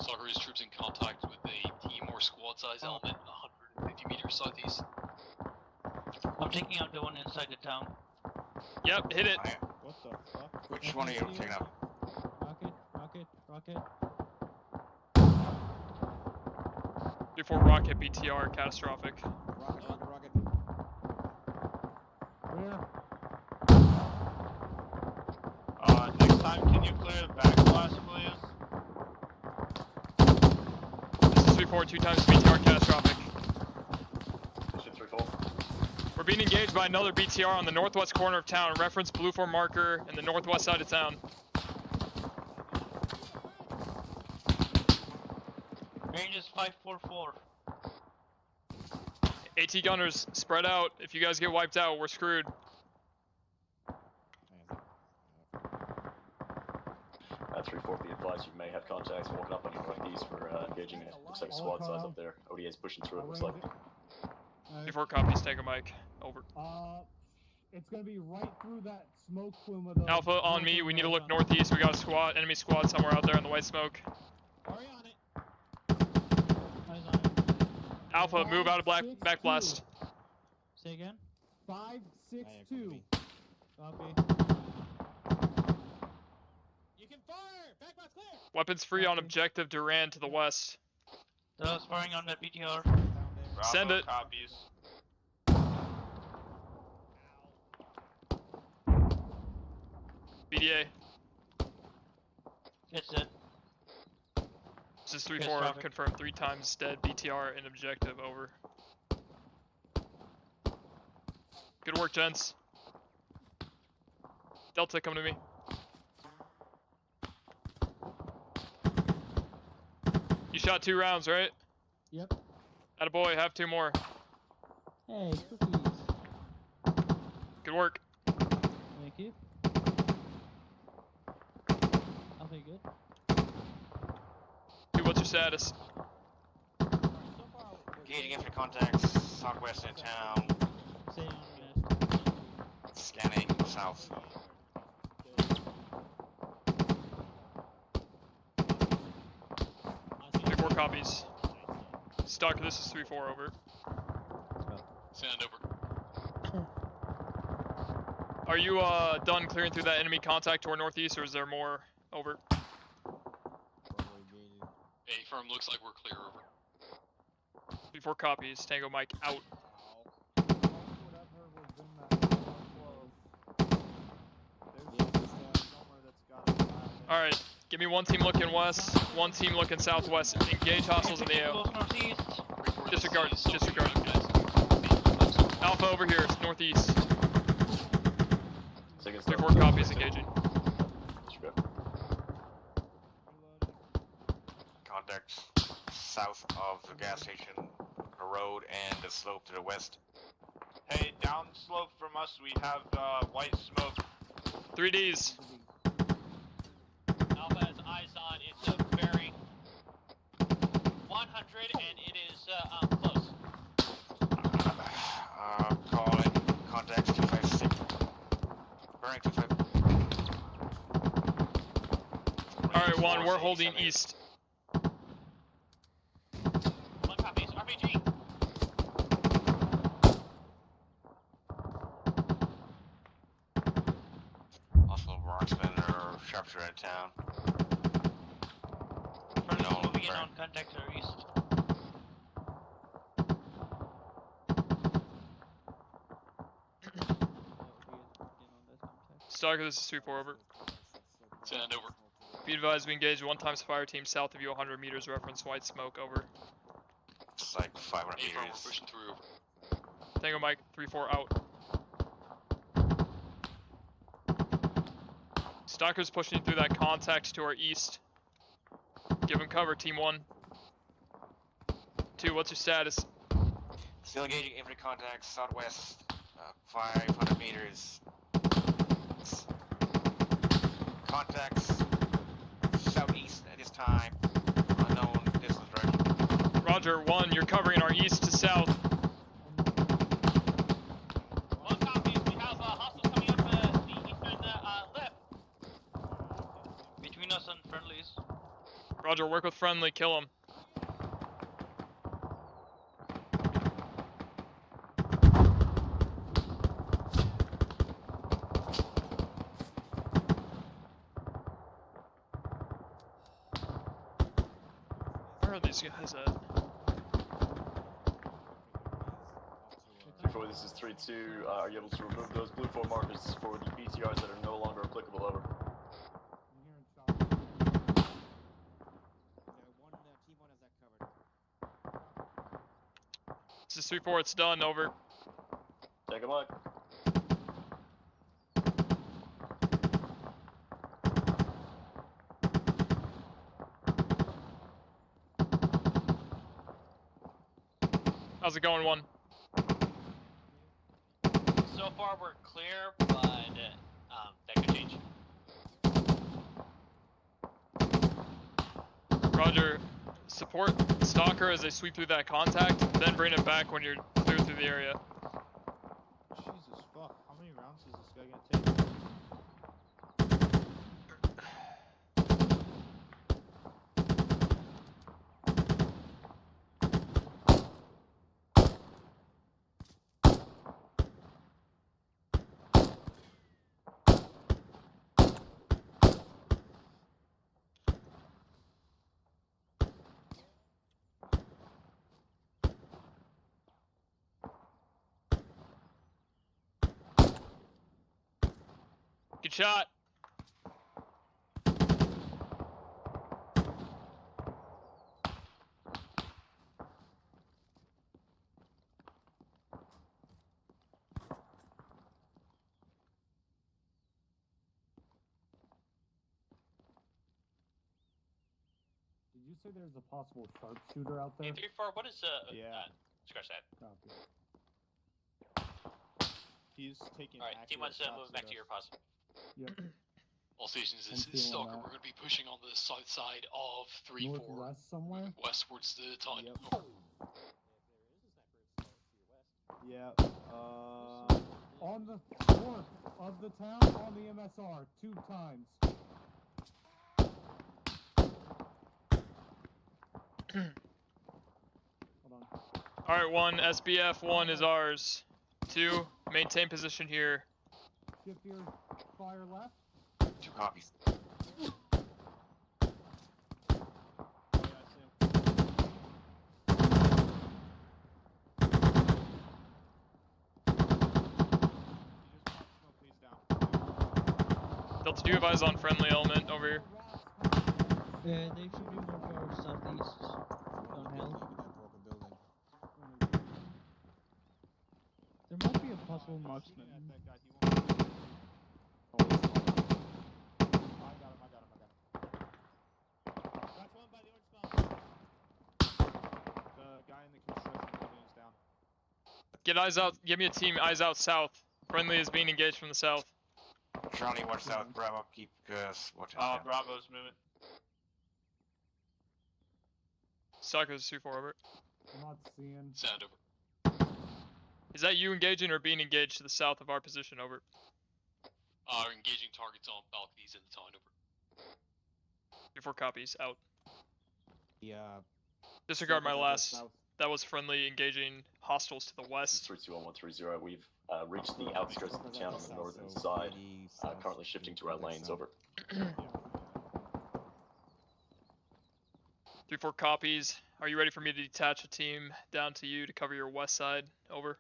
B: Stalker is troops in contact with a team or squad size element 150 meters southeast.
E: I'm taking out the one inside the town.
C: Yep, hit it.
O: What the fuck?
Q: Which one are you taking out?
E: Rocket.
C: 3-4 rocket BTR, catastrophic.
H: Rocket.
J: Where?
I: Next time, can you clear the back blast, please?
C: This is 3-4, 2 times BTR, catastrophic.
T: Shit 3-4.
C: We're being engaged by another BTR on the northwest corner of town. Reference Blue 4 marker in the northwest side of town.
E: Range is 544.
C: AT gunners, spread out. If you guys get wiped out, we're screwed.
T: At 3-4, be advised you may have contacts walking up on your northeast for engaging it. Looks like a squad size up there. ODA's pushing through it, looks like.
C: 3-4 copies, take a mic. Over.
J: It's gonna be right through that smoke plume of the...
C: Alpha on me, we need to look northeast. We got a squad, enemy squad somewhere out there in the white smoke.
U: Hurry on it.
C: Alpha, move out of back blast.
E: Say again?
J: 562.
E: Copy.
U: You can fire! Back blast clear!
C: Weapons free on objective Durand to the west.
E: Delta's firing on that BTR.
C: Send it.
I: Copies.
C: BDA.
E: It's dead.
C: This is 3-4, confirmed 3 times dead BTR in objective, over. Good work, gents. Delta, come to me. You shot 2 rounds, right?
J: Yep.
C: Attaboy, have 2 more.
J: Hey, cookies.
C: Good work.
J: Thank you. Okay, good.
C: Dude, what's your status?
Q: Engaging infantry contacts southwest in town.
J: Stay on the nest.
Q: Scanning south.
C: 3-4 copies. Stalker, this is 3-4 over.
B: Send over.
C: Are you done clearing through that enemy contact toward northeast, or is there more? Over.
B: A firm looks like we're clear over.
C: 3-4 copies. Tango Mike out. Alright, give me 1 team looking west, 1 team looking southwest. Engage hostiles in the AO. Disregard, disregard. Alpha over here, northeast. 3-4 copies engaging.
Q: Contacts south of the gas station, the road, and the slope to the west.
I: Hey, downslope from us, we have white smoke.
C: 3Ds.
U: Alpha has eyes on. It's a bearing 100, and it is close.
Q: Calling contacts 256. Bearing 256.
C: Alright, 1, we're holding east.
U: 1 copies. RPG.
Q: Also, Roxman or Sharpshooter in town.
E: Moving in on contact or east.
C: Stalker, this is 3-4 over.
B: Send over.
C: Be advised, we engage 1 times fire team south of you 100 meters, reference white smoke, over.
Q: It's like 500
B: A firm, we're
Q: meters.
B: pushing through over.
C: Tango Mike, 3-4 out. Stalker's pushing through that contact to our east. Give him cover, team 1. 2, what's your status?
Q: Still engaging infantry contacts southwest, 500 meters. Contacts southeast at this time. Unknown distance direction.
C: Roger, 1, you're covering our east to south.
U: 1 copy. We have hostiles coming up the eastern left.
E: Between us and friendlies.
C: Roger, work with friendly, kill him. Where are these guys at?
T: 3-4, this is 3-2. Are you able to remove those blue 4 markers for the BTRs that are no longer applicable? Over.
C: This is 3-4, it's done, over.
T: Take a look.
C: How's it going, 1?
U: So far, we're clear, but that could change.
C: Roger, support Stalker as they sweep through that contact, then bring it back when you're clear through the area.
I: Jesus fuck, how many rounds is this guy gonna take?
C: Good shot.
J: you say there's a possible sharpshooter out there?
K: 834, what is
I: Yeah.
K: scratch that.
J: Copy.
I: He's taking.
K: Alright, Team 1's
I: accurate
K: moving
I: shots
K: back
I: at
K: to your
I: us.
K: post.
J: Yep.
B: All stations,
J: I'm
B: this is
J: feeling
B: Stalker.
J: that.
B: We're going to be pushing on the south side of 3-4.
J: Northwest somewhere?
B: West towards the tunnel.
I: Yep. Yeah.
J: On the north of the town, on the MSR, 2 times. Hold on.
C: Alright, 1, SBF, 1 is ours. 2, maintain position here.
J: Shift your fire left.
Q: 2 copies.
C: Delta, do you have eyes on friendly element over here?
E: Yeah, they should be more to our southeast. Downhill. There might be a possible marksman.
I: The guy in the construction building is down.
C: Get eyes out, give me a team, eyes out south. Friendly is being engaged from the south.
Q: Charlie, watch south. Bravo, keep watch out.
S: Bravo's moving.
C: Stalker's 2-4, over.
J: I'm not seeing.
B: Sound over.
C: Is that you engaging or being engaged to the south of our position, over?
B: Engaging targets on balconies in the tunnel, over.
C: 2-4 copies, out.
H: Yeah.
C: Disregard my
H: South.
C: last. That was friendly engaging hostiles to the west.
T: 321-130. We've reached the outskirts of the town on the northern side. Currently shifting to our lanes. Over.
C: 3-4 copies. Are you ready for me to detach a team down to you to cover your west side? Over.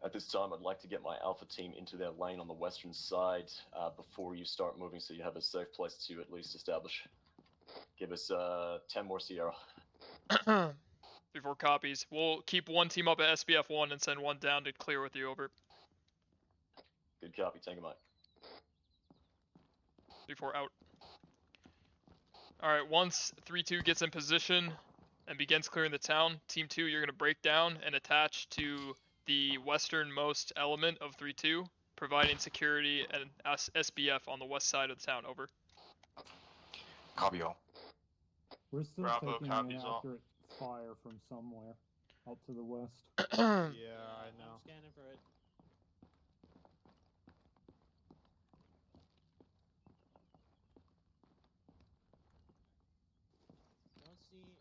T: At this time, I'd like to get my Alpha team into their lane on the western side before you start moving, so you have a safe place to at least establish. Give us 10 more Sierra.
C: 3-4 copies. We'll keep 1 team up at SBF 1 and send 1 down to clear with you, over.
T: Good copy, Tango Mike.
C: 3-4 out. Alright, once 3-2 gets in position and begins clearing the town, Team 2, you're going to break down and attach to the westernmost element of 3-2, providing security and SBF on the west side of the town, over.
Q: Copy all.
J: We're still
S: Bravo,
J: taking
S: copies all.
J: inaccurate fire from somewhere out to the west.
I: Yeah, I know.
U: I'm scanning for it. Don't see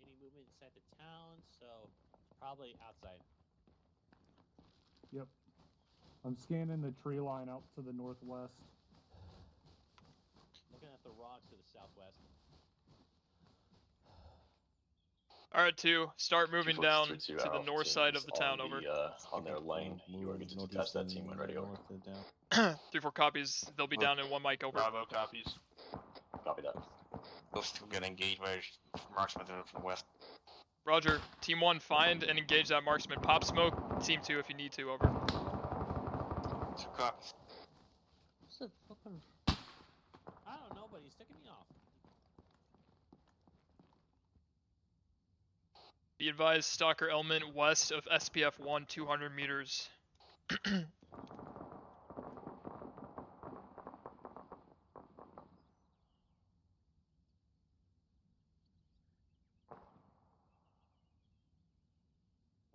U: any movement inside the town, so probably outside.
J: Yep. I'm scanning the tree line out to the northwest.
U: Looking at the rocks to the southwest.
C: Alright, 2, start moving down to
T: 2
C: the
T: Alpha
C: north
T: team
C: side
T: is
C: of the town,
T: on
C: over.
T: on their lane. You are good to detach that team when ready. Over.
C: 3-4 copies. They'll be down in 1 mic, over.
S: Bravo copies.
T: Copy that.
Q: Those 2 get engaged by marksmen from the west.
C: Roger. Team 1, find and engage that marksman. Pop smoke. Team 2 if you need to, over.
Q: 2 copies.
E: What's that fucker?
U: I don't know, but he's ticking me off.
C: Be advised, Stalker element west of SPF 1, 200 meters.
U: I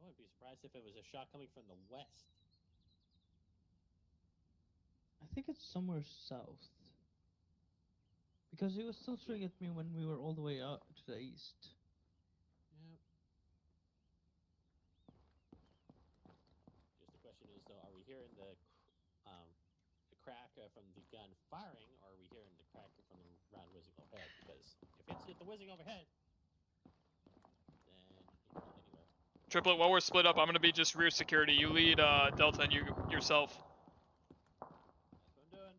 U: wouldn't be surprised if it was a shot coming from the west.
E: I think it's somewhere south. Because he was still shooting at me when we were all the way out to the east.
U: Yep. Just the question is, though, are we hearing the crack from the gun firing, or are we hearing the crack from the round whizzing overhead? Because if the whizzing overhead, then it can go anywhere.
C: Triplet, while we're split up, I'm gonna be just rear security. You lead Delta and you yourself.
U: That's what I'm doing.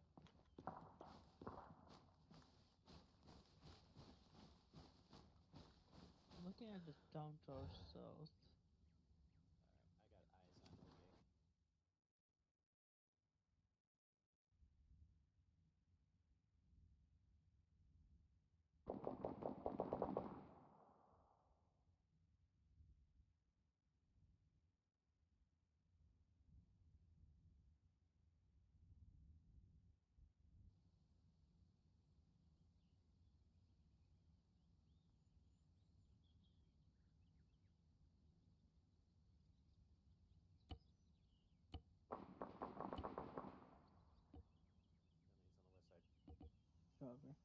E: I'm looking at the town to our south.
U: I got eyes on the
E: Copy.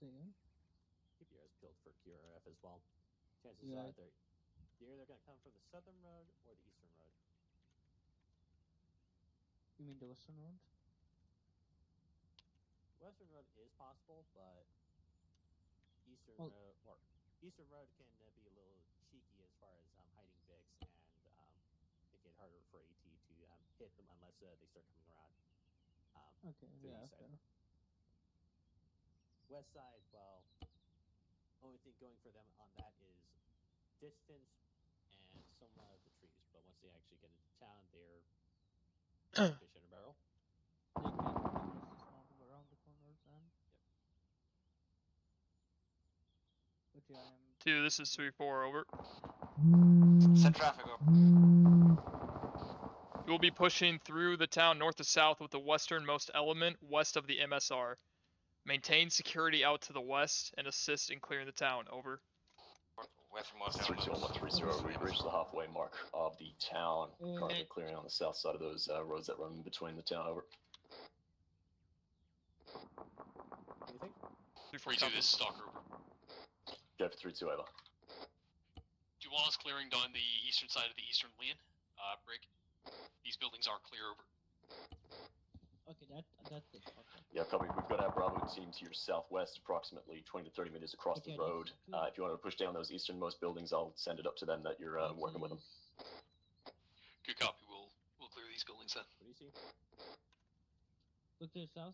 E: Say again?
U: Keep your eyes peeled for QRF as well. Chances
E: Yeah.
U: are they're either going to come from the southern road or the eastern road.
E: You mean the western road?
U: Western road is possible, but eastern
E: Well-
U: road or eastern road can be a little cheeky as far as hiding Vicks, and make it harder for AT to hit them unless they start coming around.
E: Okay,
U: to the
E: yeah,
U: east side.
E: fair.
U: West side, well, only thing going for them on that is distance and some of the trees. But once they actually get into town, they're fish in a barrel.
E: They can just mount around the corners and. But yeah, I am.
C: 2, this is 3-4, over.
Q: Set traffic over.
C: You will be pushing through the town north to south with the westernmost element west of the MSR. Maintain security out to the west and assist in clearing the town, over.
Q: Westernmost
T: 32130, we've reached the halfway mark of the town. Currently clearing on the south side of those roads that run in between the town, over.
U: Anything?
B: 3-2, this is Stalker, over.
T: Go for 3-2, over.
B: Do you want us clearing down the eastern side of the eastern lane? Break. These buildings are clear, over.
E: Okay, that's it. Okay.
T: Yeah, copy. We've got our Bravo team to your southwest, approximately 20 to 30 meters across the road. If you want to push down those easternmost buildings, I'll send it up to them that you're working with them.
B: Good copy. We'll clear these buildings then.
U: What do you see?
E: Look to the south.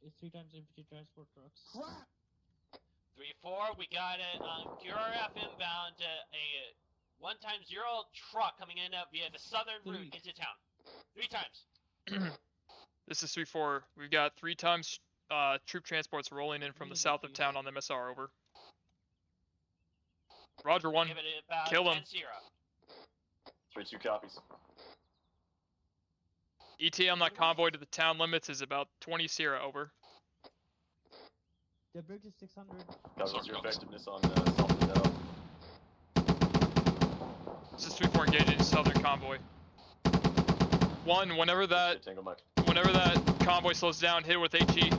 E: It's 3 times infantry transport trucks.
U: Crap!
K: 3-4, we got it on QRF inbound. A 1x0 truck coming in via the southern route into town. 3 times.
C: This is 3-4. We've got 3 times troop transports rolling in from the south of town on the MSR, over. Roger, 1.
K: Give it about
C: Kill him.
K: 10-0.
T: 3-2 copies.
C: ETA on that convoy to the town limits is about 20-0, over.
E: The bridge is 600.
T: What's your effectiveness on south of that?
C: This is 3-4 engaging southern convoy. 1, whenever that convoy slows down, hit it with HE.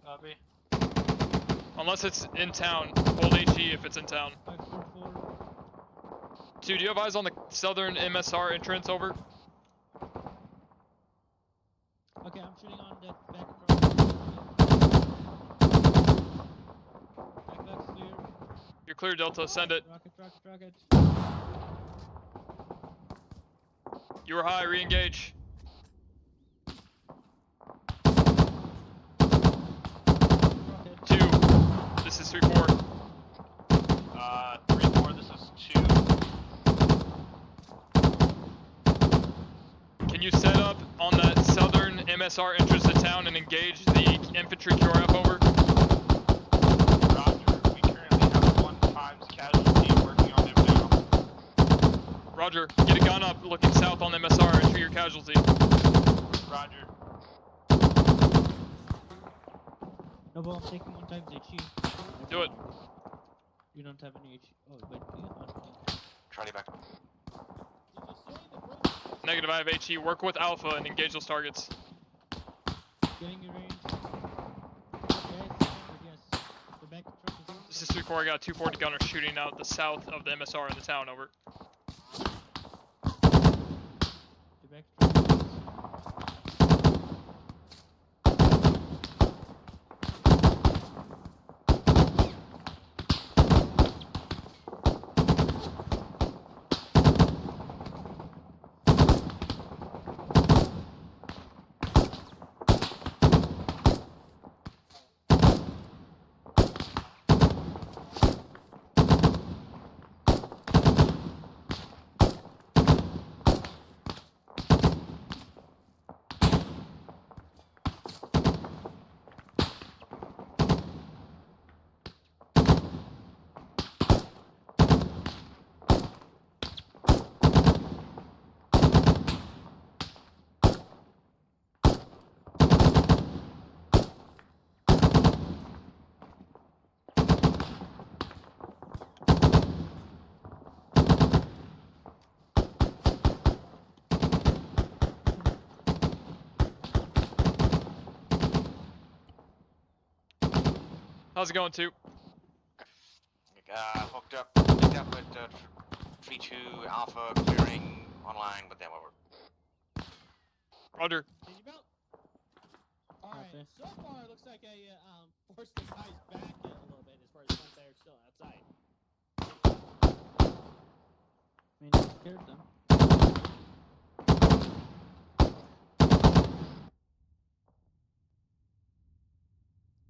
K: Copy.
C: Unless it's in town, hold HE if it's in town. 2, do you have eyes on the southern MSR entrance, over?
E: Okay, I'm shooting on the back truck. Back's clear.
C: You're clear, Delta, send it.
E: Rocket.
C: You were high, re-engage. 2, this is 3-4.
K: 3-4, this is 2.
C: Can you set up on that southern MSR entrance to town and engage the infantry QRF, over?
K: Roger, we currently have 1 times casualty working on him now.
C: Roger, get a gun up looking south on the MSR and shoot your casualty.
K: Roger.
E: No, but I'm taking 1 times HE.
C: Do it.
E: You don't have any HE. Oh, wait, yeah.
Q: Charlie back.
C: Negative, I have HE. Work with Alpha and engage those targets.
E: Getting your range. Yes. The back truck is in.
C: This is 3-4. I got 240 gunners shooting out the south of the MSR in the town, over.
E: The back truck is
C: How's it going, Two?
Q: Hooked up with 3-2 Alpha clearing online with them over.
C: Roger.
U: Alright, so far it looks like I forced the guys back a little bit as far as once they're still outside.
E: I mean, you scared them.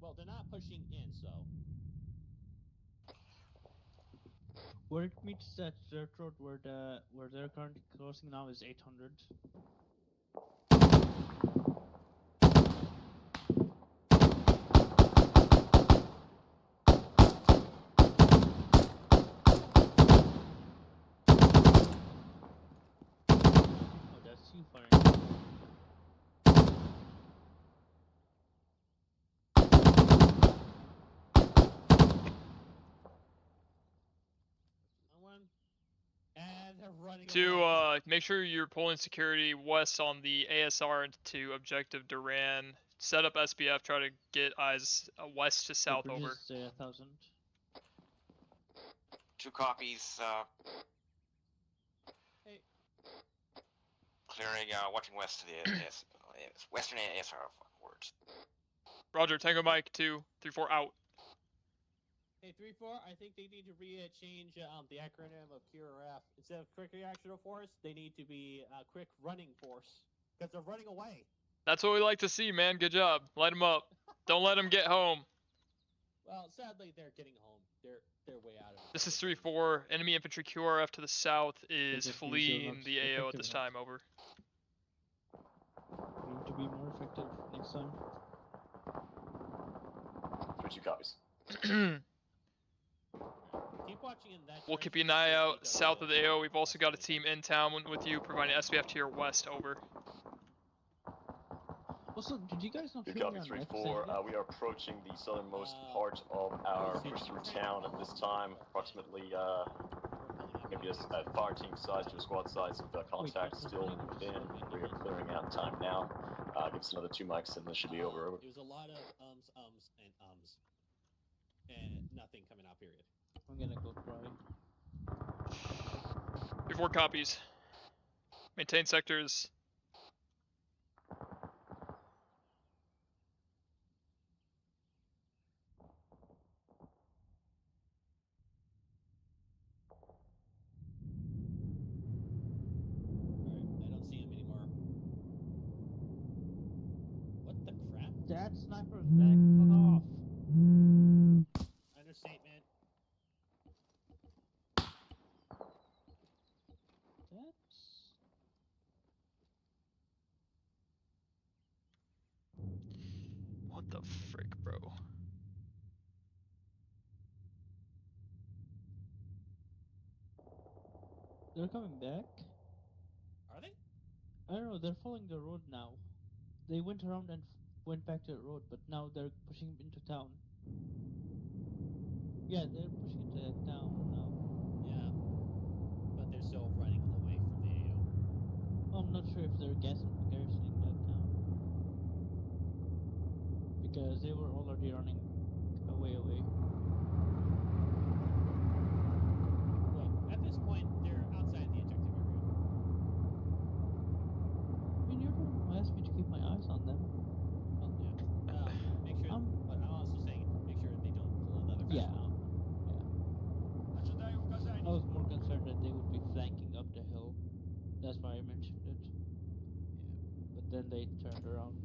U: Well, they're not pushing in, so.
E: Where it meets that dirt road where they're currently crossing now is 800. Oh, that's you firing.
U: And they're running
C: To make sure you're pulling security west on the ASR to objective Duran. Set up SBF. Try to get eyes west to south over.
E: 1,000.
Q: 2 copies.
U: Hey.
Q: Clearing. Watching west to the western ASR words.
C: Roger. Tango Mike 234 out.
U: Hey, 3-4, I think they need to change the acronym of QRF. Instead of Quick Reactional Force, they need to be Quick Running Force. Because they're running away.
C: That's what we like to see, man. Good job. Light them up. Don't let them get home.
U: Well, sadly, they're getting home. They're way out of it.
C: This is 3-4. Enemy infantry QRF to the south is fleeing the AO at this time. Over.
E: We need to be more effective next time.
T: 3-2 copies.
U: Keep watching in that
C: We'll keep an eye out south of the AO. We've also got a team in town with you, providing SBF to your west. Over.
E: Also, did you guys not
T: Good
E: feel
T: copy,
E: me on
T: 3-4. We are approaching the southernmost part of our push through town at this time. Approximately maybe a fire team size to a squad size of contact still within. We are clearing out time now. Give us another 2 mics and this should be over.
U: It was a lot of ums, and nothing coming out, period.
E: I'm gonna go cry.
C: 3-4 copies. Maintain sectors.
U: I don't see him anymore. What the crap?
E: That sniper is back. Fuck off.
U: Understatement.
C: What the frick, bro?
E: They're coming back.
U: Are they?
E: I don't know. They're following the road now. They went around and went back to the road, but now they're pushing into town. Yeah, they're pushing into town now.
U: Yeah. But they're still running away from the AO.
E: I'm not sure if they're garrisoning that town. Because they were already running away.
U: Well, at this point, they're outside the objective area.
E: I mean, you're the one who asked me to keep my eyes on them.
U: Well, yeah. Make sure, but I'm also saying, make sure they don't pull another fast
E: Yeah.
U: mount.
E: I was more concerned that they would be flanking up the hill. That's why I mentioned it.
U: Yeah.
E: But then they turned around.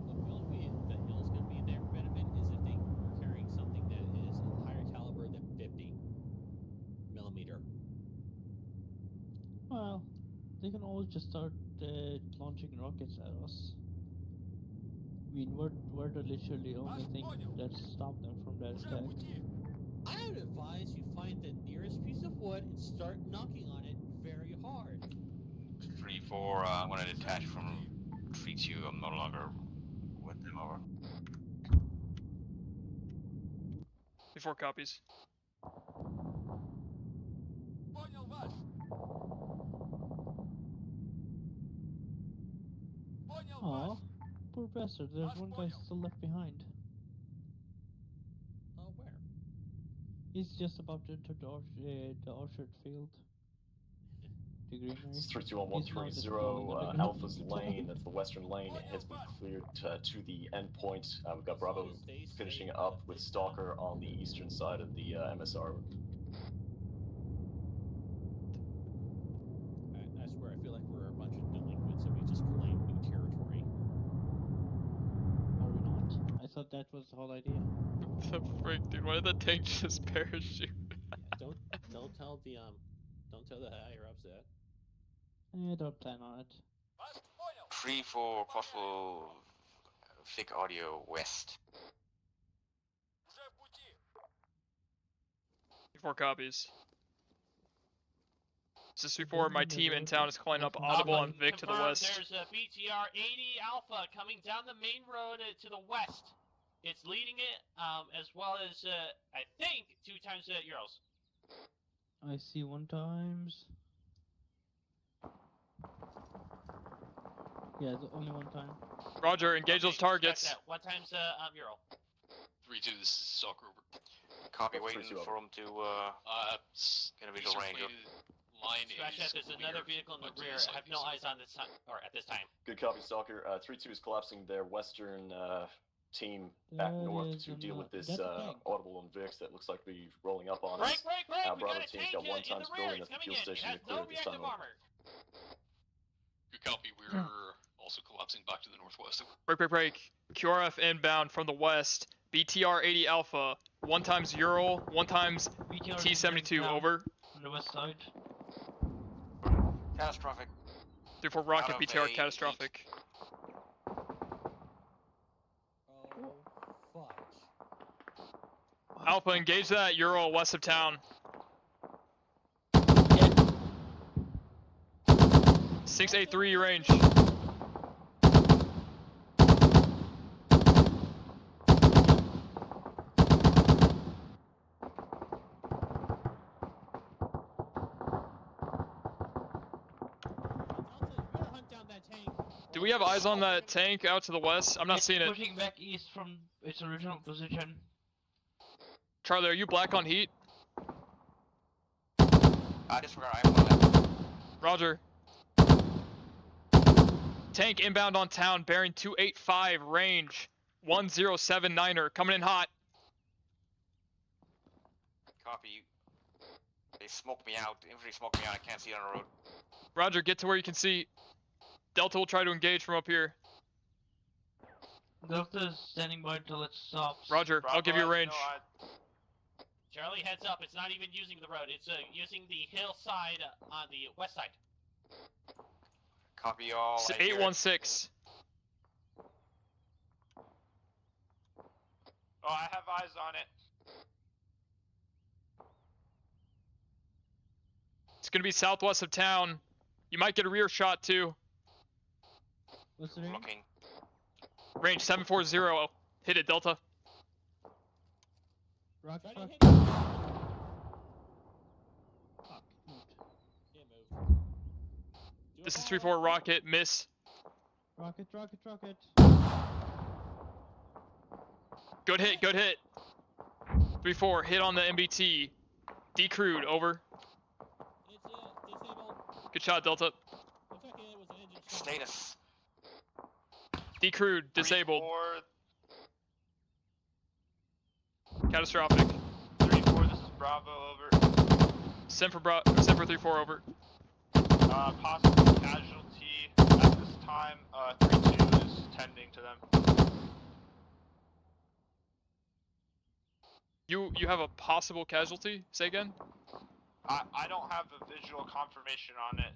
U: Look, the only way the hill's going to be their benefit is if they were carrying something that is higher caliber than 50 millimeter.
E: Well, they can always just start launching rockets at us. I mean, we're the literally only thing that stopped them from that attack.
U: I would advise you find the nearest piece of wood and start knocking on it very hard.
Q: 3-4. I'm going to detach from 3-2. I'm no longer with them. Over.
C: 3-4 copies.
E: Aw, Professor, there's one guy still left behind.
U: Oh, where?
E: He's just about to enter the orchard field. The greenery.
T: It's
E: He's now just crawling
T: 32130
E: underground
T: Alpha's
E: into town.
T: lane. That's the western lane. It has been cleared to the end point. We've got Bravo finishing up with Stalker on the eastern side of the MSR.
U: I swear, I feel like we're a bunch of delinquents and we just claim new territory.
E: Are we not? I thought that was the whole idea.
C: The frick, dude? Why did the tank just parachute?
U: Don't tell the higher ups that.
E: I don't plan on it.
Q: 3-4 possible thick audio west.
C: 4 copies. This is before my team in town is calling up Audible on Vic to the
K: Confirmed,
C: west.
K: There's a BTR 80 Alpha coming down the main road to the west. It's leading it, as well as, I think, 2 times Euros.
E: I see 1 times. Yeah, only 1 time.
C: Roger, engage those targets.
K: That. 1 times Euro.
B: 3-2, this is Stalker over.
Q: Copy, waiting for him to get a visual range.
K: Line Scratch that, there's another vehicle in the rear. I have no eyes on this time, or at this time.
T: Good copy, Stalker. 3-2 is collapsing their western team back north to deal with this Audible and Vix that looks like be rolling up on us.
K: Break!
T: Bravo team's got 1 times building at the fuel station to clear this time.
B: Good copy, we're also collapsing back to the northwest.
C: Break. QRF inbound from the west. BTR 80 Alpha. 1 times Ural, 1 times T72, over.
E: On the west side.
Q: Catastrophic.
C: 3-4 rocket, BTR catastrophic.
O: Oh, fudge.
C: Alpha, engage that Ural west of town. 683 range. Do we have eyes on that tank out to the west? I'm not seeing it.
E: Pushing back east from its original position.
C: Charlie, are you black on heat?
Q: I disregard, I have 1 left.
C: Roger. Tank inbound on town, bearing 285, range 1079er, coming in hot.
Q: Copy. They smoked me out. Infantry smoked me out. I can't see it on the road.
C: Roger, get to where you can see. Delta will try to engage from up here.
E: Delta's standing by until it stops.
C: Roger,
K: Bravo,
C: I'll give you a range.
K: Charlie, heads up. It's not even using the road. It's using the hillside on the west side.
Q: Copy all.
C: 816.
I: Oh, I have eyes on it.
C: It's gonna be southwest of town. You might get a rear shot too.
E: What's the range?
Q: Looking.
C: Range 740. Hit it, Delta.
E: Rock.
C: This is 3-4 rocket, miss.
E: Rocket.
C: Good hit. 3-4, hit on the MBT. Decrewed, over. Good shot, Delta.
Q: Status.
C: Decrewed, disabled.
I: 3-4.
C: Catastrophic.
I: 3-4, this is Bravo, over.
C: Semper 3-4, over.
I: Possible casualty at this time. 3-2 is tending to them.
C: You have a possible casualty? Say again?
I: I don't have a visual confirmation on it.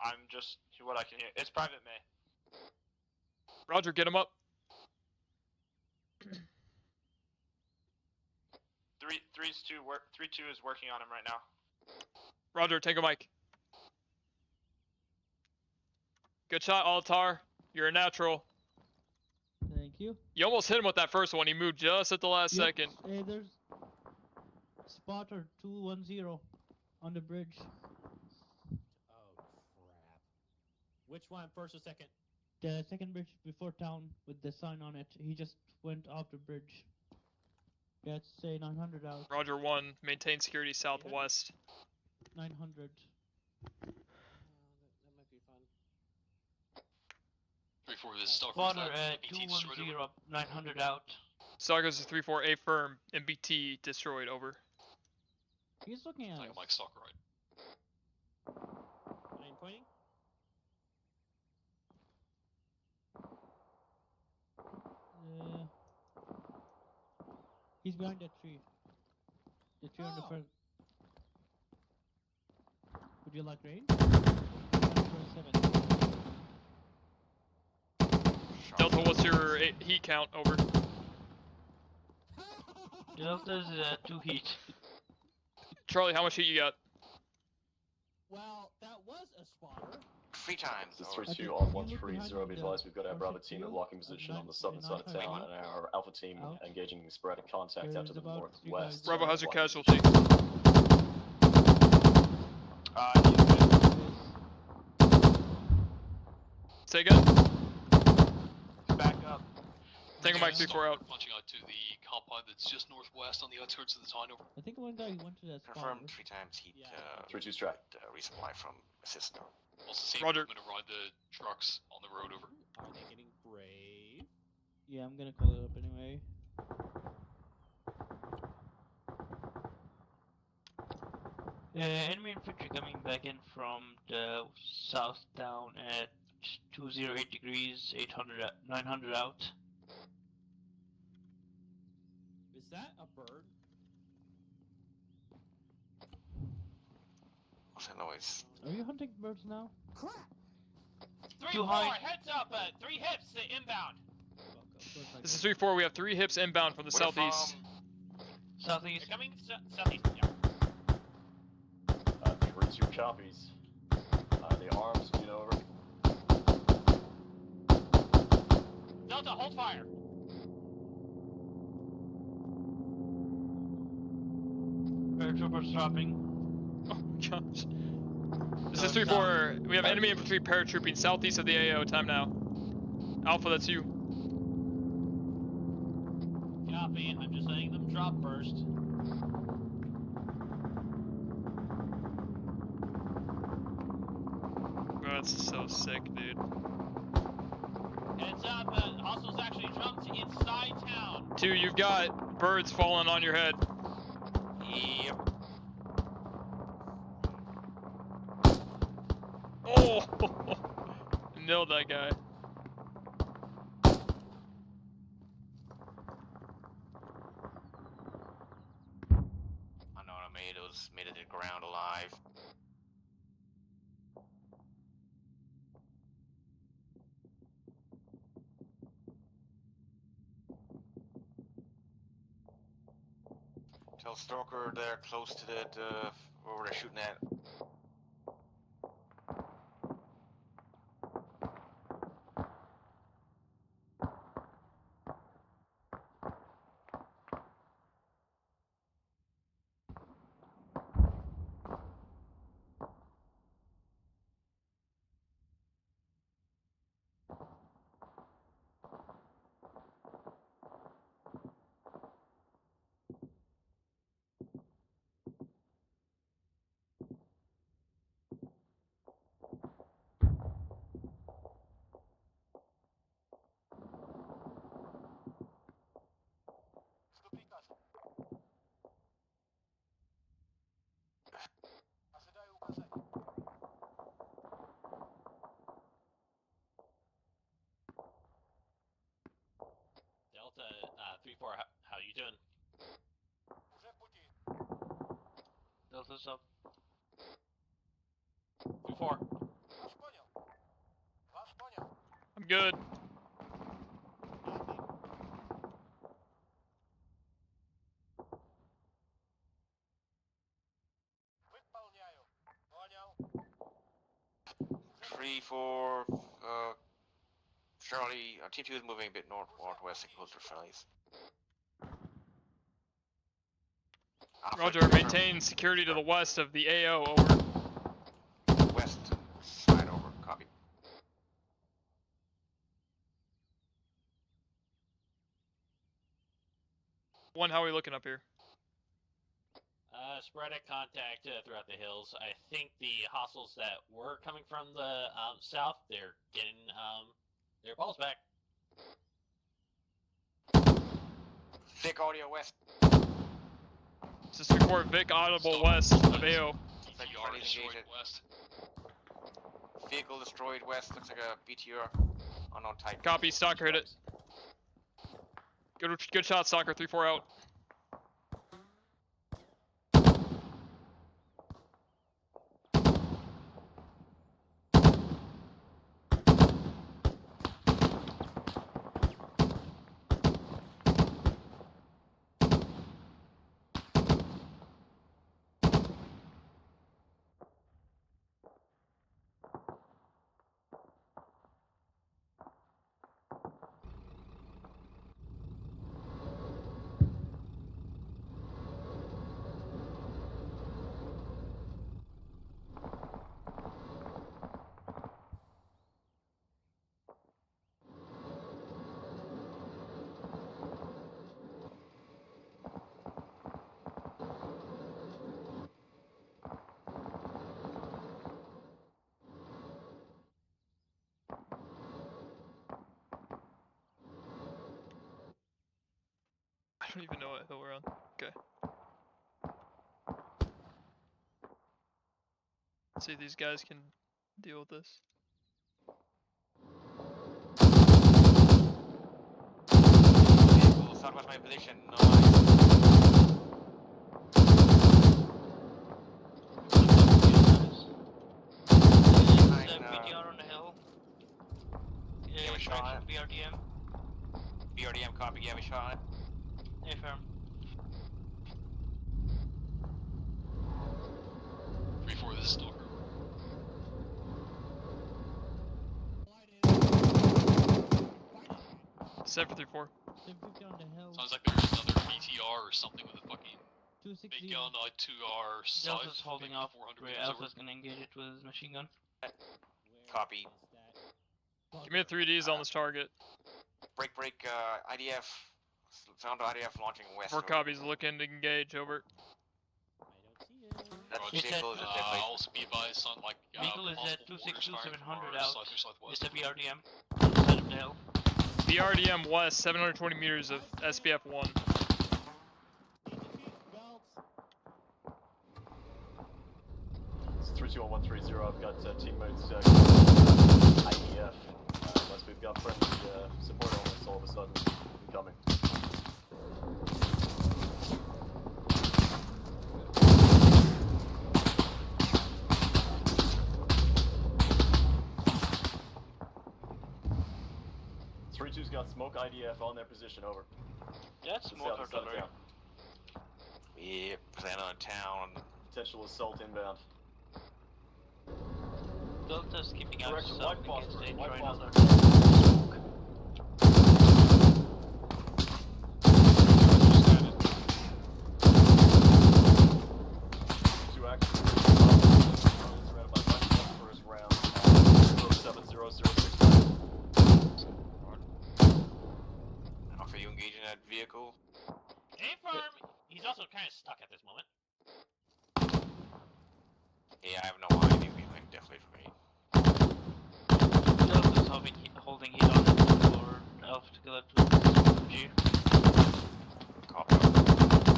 I: I'm just what I can hear. It's Private May.
C: Roger, get him up.
I: 3-2 is working on him right now.
C: Roger, take a mic. Good shot, Altar. You're a natural.
E: Thank you.
C: You almost hit him with that first one. He moved just at the last second.
E: Hey, there's spotter 210 on the bridge.
U: Oh crap! Which one, first or second?
E: The second bridge before town with the sign on it. He just went off the bridge. Yeah, it's say 900 out.
C: Roger 1, maintain security southwest.
E: 900.
U: That might be fun.
B: 3-4, this is Stalker.
S: Spawner at 210, 900 out.
C: Stalkers is 3-4, A firm, MBT destroyed, over.
E: He's looking at us.
B: Mike Stalker, right?
U: I am pointing.
E: He's behind that tree. The tree on the front. Would you like rain? 127.
C: Delta, what's your heat count, over?
S: Delta's 2 heat.
C: Charlie, how much heat you got?
U: Well, that was a spotter.
Q: 3 times.
T: This is 3-2 on 130. Be advised, we've got our Bravo team at locking position on the southern side of town, and our Alpha team engaging sporadic contact out to the northwest.
C: Bravo, how's your casualty? Say again?
S: Back up.
C: Tango Mike 3-4 out.
B: Punching out to the compound that's just northwest on the outskirts of the town, over.
E: I think one guy went to that spot.
Q: Confirmed 3 times heat.
T: 3-2 strike.
Q: Resupply from assistant.
B: Also, same
C: Roger.
B: movement around the trucks on the road, over.
U: Are they getting brave?
E: Yeah, I'm gonna call it up anyway.
S: Enemy infantry coming back in from the south town at 208 degrees, 900 out.
U: Is that a bird?
Q: What's that noise?
E: Are you hunting birds now?
U: Crap!
S: Too
U: 3-4,
S: high.
U: heads up, 3 hips inbound.
C: This is 3-4, we have 3 hips inbound from the southeast.
S: Southeast.
U: They're coming southeast, yeah.
T: 3-2 copies. The arms, you know, over.
U: Delta, hold fire.
S: Paratroopers dropping.
C: Oh gosh. This is 3-4, we have enemy infantry paratrooping southeast of the AO, time now. Alpha, that's you.
U: Copy, I'm just letting them drop first.
C: That's so sick, dude.
U: Heads up, hostiles actually jumped inside town.
C: 2, you've got birds falling on your head.
U: Yep.
C: Oh! Nailed that guy.
Q: Unknown tomatoes made it to the ground alive. Tell Stalker they're close to that, where they're shooting at.
U: Delta, 3-4, how you doing?
S: Delta's up.
U: 3-4.
C: I'm good.
Q: Three, 4, Charlie, Team 2 is moving a bit northwest and closer to friendlies.
C: Roger, maintain security to the west of the AO, over.
Q: West side, over, copy.
C: One, how are we looking up here?
K: Sporadic contact throughout the hills. I think the hostiles that were coming from the south, they're getting their balls back.
Q: Vic audio west.
C: This is 3-4 Vic audible west of AO.
Q: DTR destroyed
K: west.
Q: Vehicle destroyed west. Looks like a BTR. Unknown type.
C: Copy, Stalker hit it. Good shot, Stalker. 3-4 out. I don't even know what hill we're on. Okay. Let's see if these guys can deal with this.
Q: Vehicle southwest my position. No eyes.
S: BTR on the hill.
Q: Yeah, we shot it.
S: BRDM.
Q: BRDM copy. Yeah, we shot it.
S: Affirm.
B: 3-4, this is Stalker.
C: Set for 3-4.
B: Sounds like there's another BTR or something with a fucking big gun, 2R,
S: Delta's holding off.
B: 400
S: Where
B: meters
S: Alpha's gonna engage it with his machine gun.
Q: Copy.
C: Give me a 3Ds on this target.
Q: Break, IDF. Found IDF launching west.
C: 4 copies, looking to engage, over.
Q: That
S: It's
Q: vehicle is at that
B: also be advised on like
S: Vehicle is at
B: possible orders firing
S: 262-700
B: from our
S: out.
B: south or southwest.
S: It's a BRDM. On the side of the hill.
C: BRDM west, 720 meters of SPF 1.
T: It's 32130. I've got teammates IDF. Unless we've got friendly support elements all of a sudden incoming. Two's got smoke IDF on their position, over.
S: Yeah, smoke artillery.
Q: Yeah, plan on town.
T: Potential assault inbound.
S: Delta's keeping out
T: Correction,
S: south
T: white
S: in case
T: phosphorus,
S: they
T: white
S: try another
T: phosphorus.
S: smoke.
T: Two actions. Surrounded by white phosphorus round 07006.
Q: Alpha, you engaging that vehicle?
K: Affirm. He's also kind of stuck at this moment.
Q: Yeah, I have no idea. We might definitely for me.
S: Delta's holding heat on it for Alpha to kill it with SMG.
Q: Copy.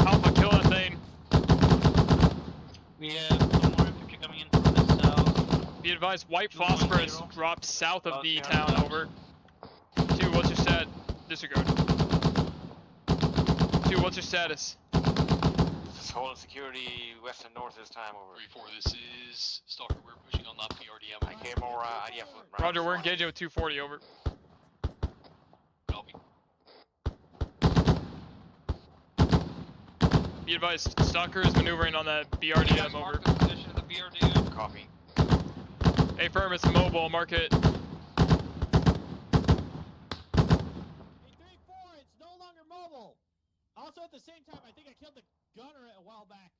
C: Alpha, kill that thing.
S: We have some more infantry coming in from the south.
C: Be advised, white phosphorus dropped south of the town, over. 2, what's your stat? Disregard. 2, what's your status?
Q: Just holding security west and north this time, over.
B: 3-4, this is Stalker. We're pushing on that PRDM.
Q: I get more IDF.
C: Roger, we're engaging with 240, over.
B: Copy.
C: Be advised, Stalker is maneuvering on that BRDM, over.
S: Position of the BRDM.
Q: Copy.
C: A firm, it's mobile, mark it.
U: 3-4, it's no longer mobile. Also, at the same time, I think I killed the gunner a while back.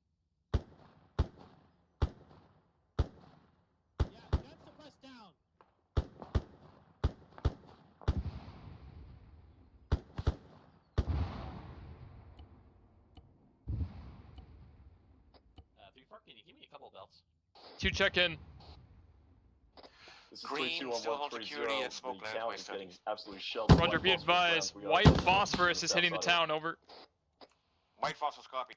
U: Yeah, gun suppressed down.
K: Can you give me a couple belts?
C: 2 check in.
T: This is
Q: Green, still home
T: 32130.
Q: security at smoke
T: The
Q: land
T: town
Q: by
T: is
Q: study.
T: getting absolutely shelled.
C: Roger,
T: White
C: be
T: phosphorus
C: advised.
T: rounds. We are
C: White
T: going
C: phosphorus
T: to
C: is
T: the
C: hitting the
T: south side.
C: town, over.
Q: White phosphorus copy.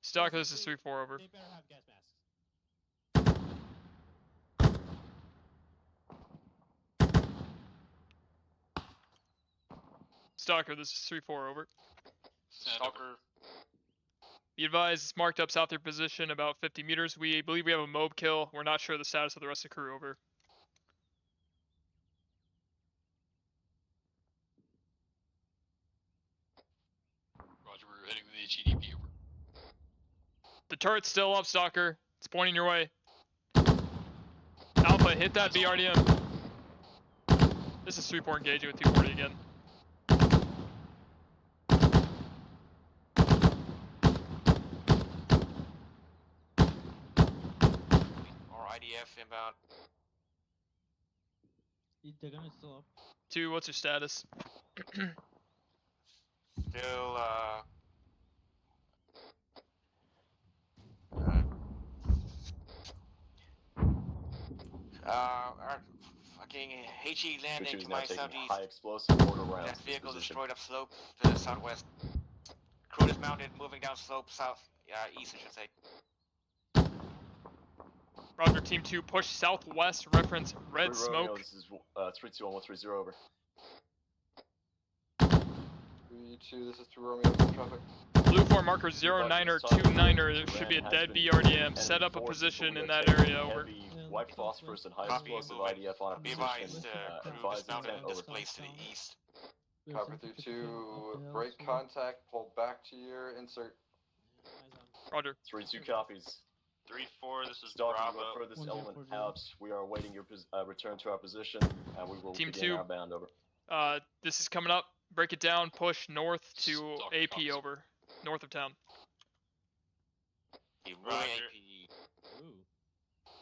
C: Stalker, this is 3-4, over.
U: They better have gas masks.
C: Stalker, this is 3-4, over.
B: Stalker.
C: Be advised, it's marked up south of your position about 50 meters. We believe we have a mob kill. We're not sure the status of the rest of the crew, over.
B: Roger, we're heading to the HEDP, over.
C: The turret's still up, Stalker. It's pointing your way. Alpha, hit that BRDM. This is 3-4 engaging with 240 again.
Q: Or IDF inbound.
E: The gun is still up.
C: 2, what's your status?
Q: Still, our fucking HE landing to my southeast.
T: High explosive mortar rounds.
Q: That vehicle destroyed up slope to the southwest. Crew dismounted, moving down slope south, east, I should say.
C: Roger, Team 2, push southwest, reference red
T: 3
C: smoke.
T: Romeo, this is 321130, over.
A: 3-2, this is 3 Romeo, full traffic.
C: Blue 4 marker 09er 29er, there should be a dead BRDM. Set up a position in that area, over.
T: White phosphorus and high
Q: Copy,
T: explosive
Q: moving.
T: IDF on a
Q: Be
T: position.
Q: advised,
T: Advise
Q: dismounted
T: intent,
Q: and
T: over.
Q: displaced to the east.
A: Copy 3-2, break contact, pull back to your insert.
C: Roger.
T: 3-2 copies.
K: 3-4, this is
T: Stalker,
K: Bravo.
T: refer this element out. We are awaiting your return to our position, and we will
C: Team
T: begin
C: 2.
T: our bound, over.
C: This is coming up. Break it down, push north to
B: Stalker,
C: AP,
B: copies.
C: over. North of town.
Q: Moving AP.
U: Ooh.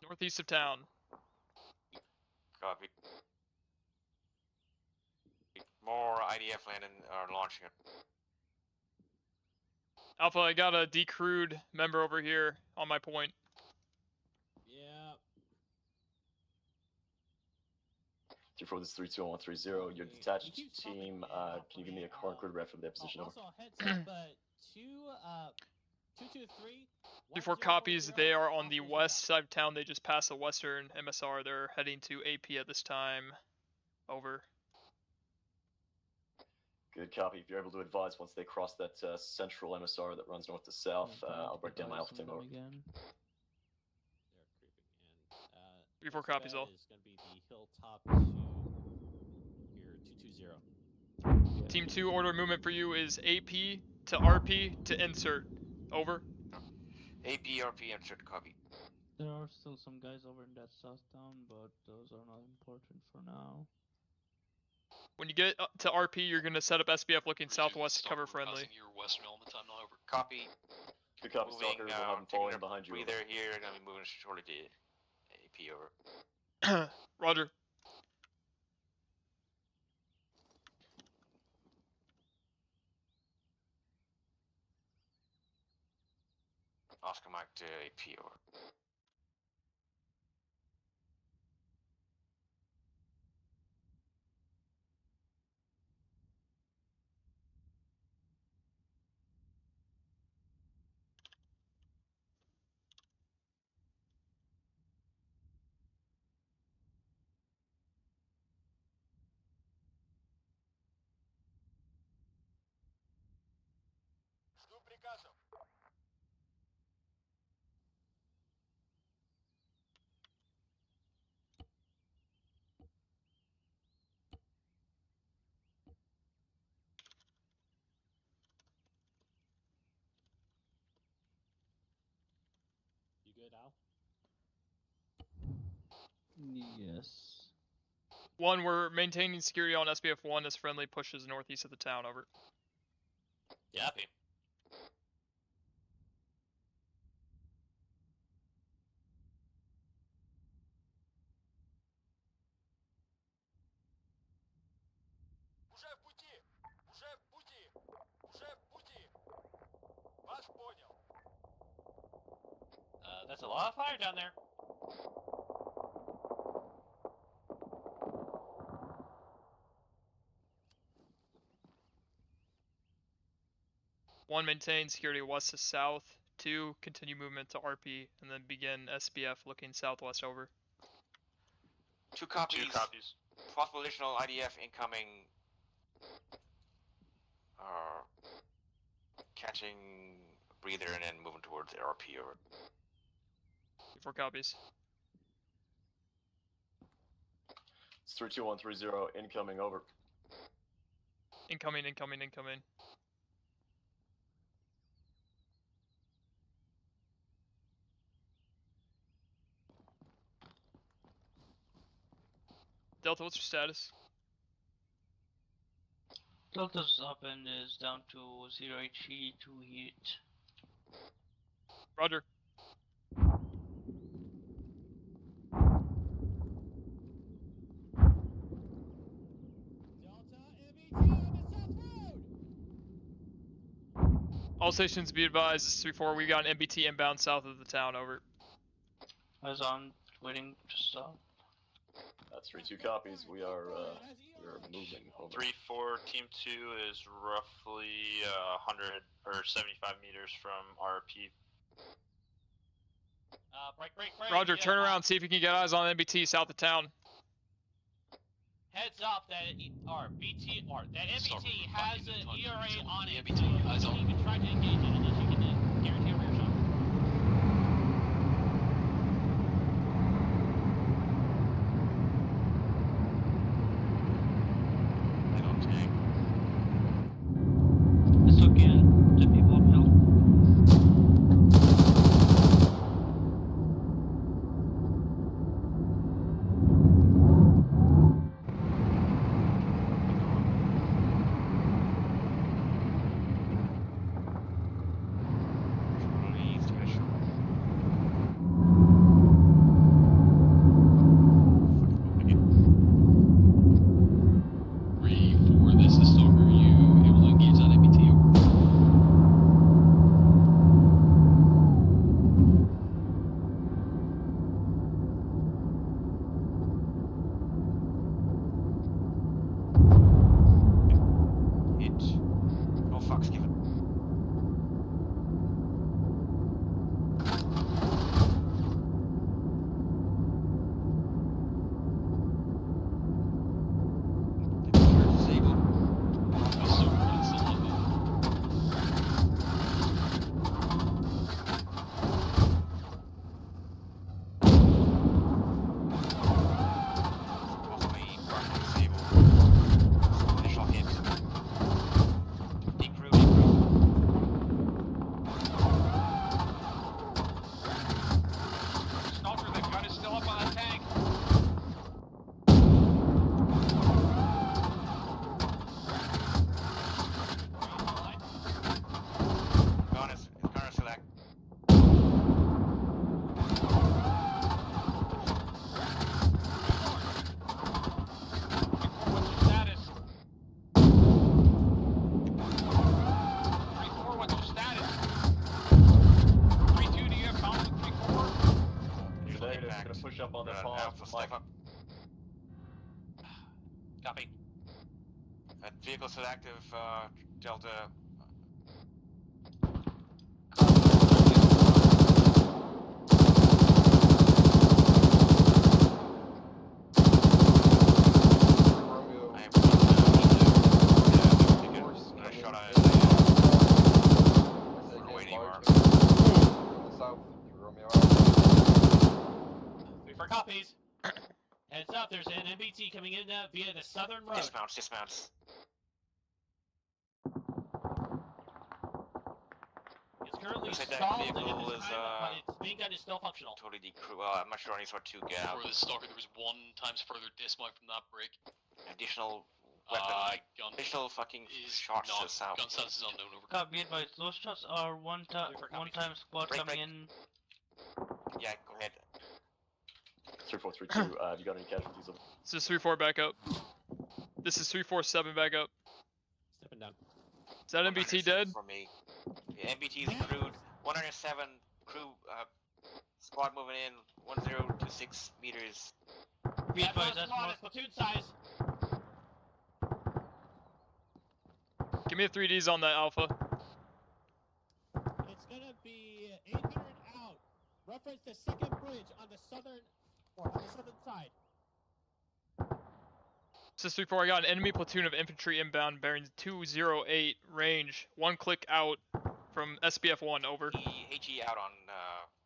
C: Northeast of town.
Q: Copy. More IDF landing are launching it.
C: Alpha, I got a decrewed member over here on my point.
U: Yeah.
T: 3-4, this is 32130. Your detached team, can you give me a current grid ref of their position, over?
U: Also, heads up, 223.
C: 3-4 copies. They are on the west side of town. They just passed the western MSR. They're heading to AP at this time. Over.
T: Good copy. If you're able to advise once they cross that central MSR that runs north to south, I'll break down my alpha team, over.
E: Again.
U: They're creeping in.
C: 3-4 copies, all.
U: Is going to be the hilltop to here, 220.
C: Team 2, order of movement for you is AP to RP to insert. Over.
Q: AP, RP, insert, copy.
E: There are still some guys over in that south town, but those are not important for now.
C: When you get up to RP, you're going to set up SBF looking southwest to cover friendly.
B: Your western element time, not over.
Q: Copy.
T: Good copy,
Q: Moving,
T: Stalker. We'll have them
Q: taking
T: following
Q: a
T: behind you, over.
Q: breather here, gonna be moving shortly to AP, over.
C: Roger.
Q: Oscar Mike to AP, over.
U: You good, Al?
E: Yes.
C: 1, we're maintaining security on SBF 1 as friendly pushes northeast of the town, over.
K: Copy.
V: Уже в пути! Уже в пути! Вас понял!
K: That's a lot of fire down there.
C: One, maintain security west to south. 2, continue movement to RP, and then begin SBF looking southwest over.
Q: 2 copies.
K: 2 copies.
Q: Possible additional IDF incoming. Catching breather and then moving towards RP over.
C: 4 copies.
T: It's 32130 incoming over.
C: Incoming. Delta, what's your status?
S: Delta's up and is down to 0 HE, 2 heat.
C: Roger. All stations be advised, this is 3-4, we got an MBT inbound south of the town, over.
S: Eyes on, waiting to stop.
T: That's 3-2 copies. We are moving over.
K: 3-4, Team 2 is roughly 100 or 75 meters from RP. Break.
C: Roger, turn around, see if you can get eyes on MBT south of town.
K: Heads up, that MBT has an ERA on it.
B: Eyes on.
K: Don't even try to engage it unless you can guarantee a rear shot.
Q: I don't tank.
S: It's okay, the people uphill.
B: This is Stalker. Are you able to engage on MBT?
Q: Hit. No fucks given.
K: Stalker, the gun is still up on the tank.
Q: Counter select.
K: What's your status? 3-4, what's your status? 3-2, do you have comms with 3-4?
T: Negative. I'm gonna push up on the pause. Mike.
K: Copy.
Q: Vehicle selective, Delta.
K: Copies. Heads up, there's an MBT coming in via the southern road.
Q: Dismounts.
K: It's currently
Q: Looks like that
K: stalled at
Q: vehicle
K: this
Q: is,
K: time, but its main gun is still functional.
Q: Totally decrew. I'm not sure any sort of 2 gap.
B: For the Stalker, there was 1 times further dismount from that break.
Q: Additional weapon.
B: Gun
Q: Additional fucking shots to the south.
B: Gun status is unknown, over.
S: Copy advised, those shots are one time squad
Q: Break.
S: coming in.
Q: Yeah, go ahead.
T: 3432, have you got any casualties?
C: This is 3-4 back up. This is 347 back up.
U: Stepping down.
C: Is that MBT dead?
Q: For me. Yeah, MBT is crewed. 107 crew Squad moving in 1026 meters.
S: Be advised, that's
K: Squad, platoon size.
C: Give me a 3Ds on that Alpha.
U: It's gonna be 800 out. Reference the second bridge on the southern side.
C: Sis 3-4, I got an enemy platoon of infantry inbound bearing 208 range. 1 click out from SBF 1, over.
Q: HE out on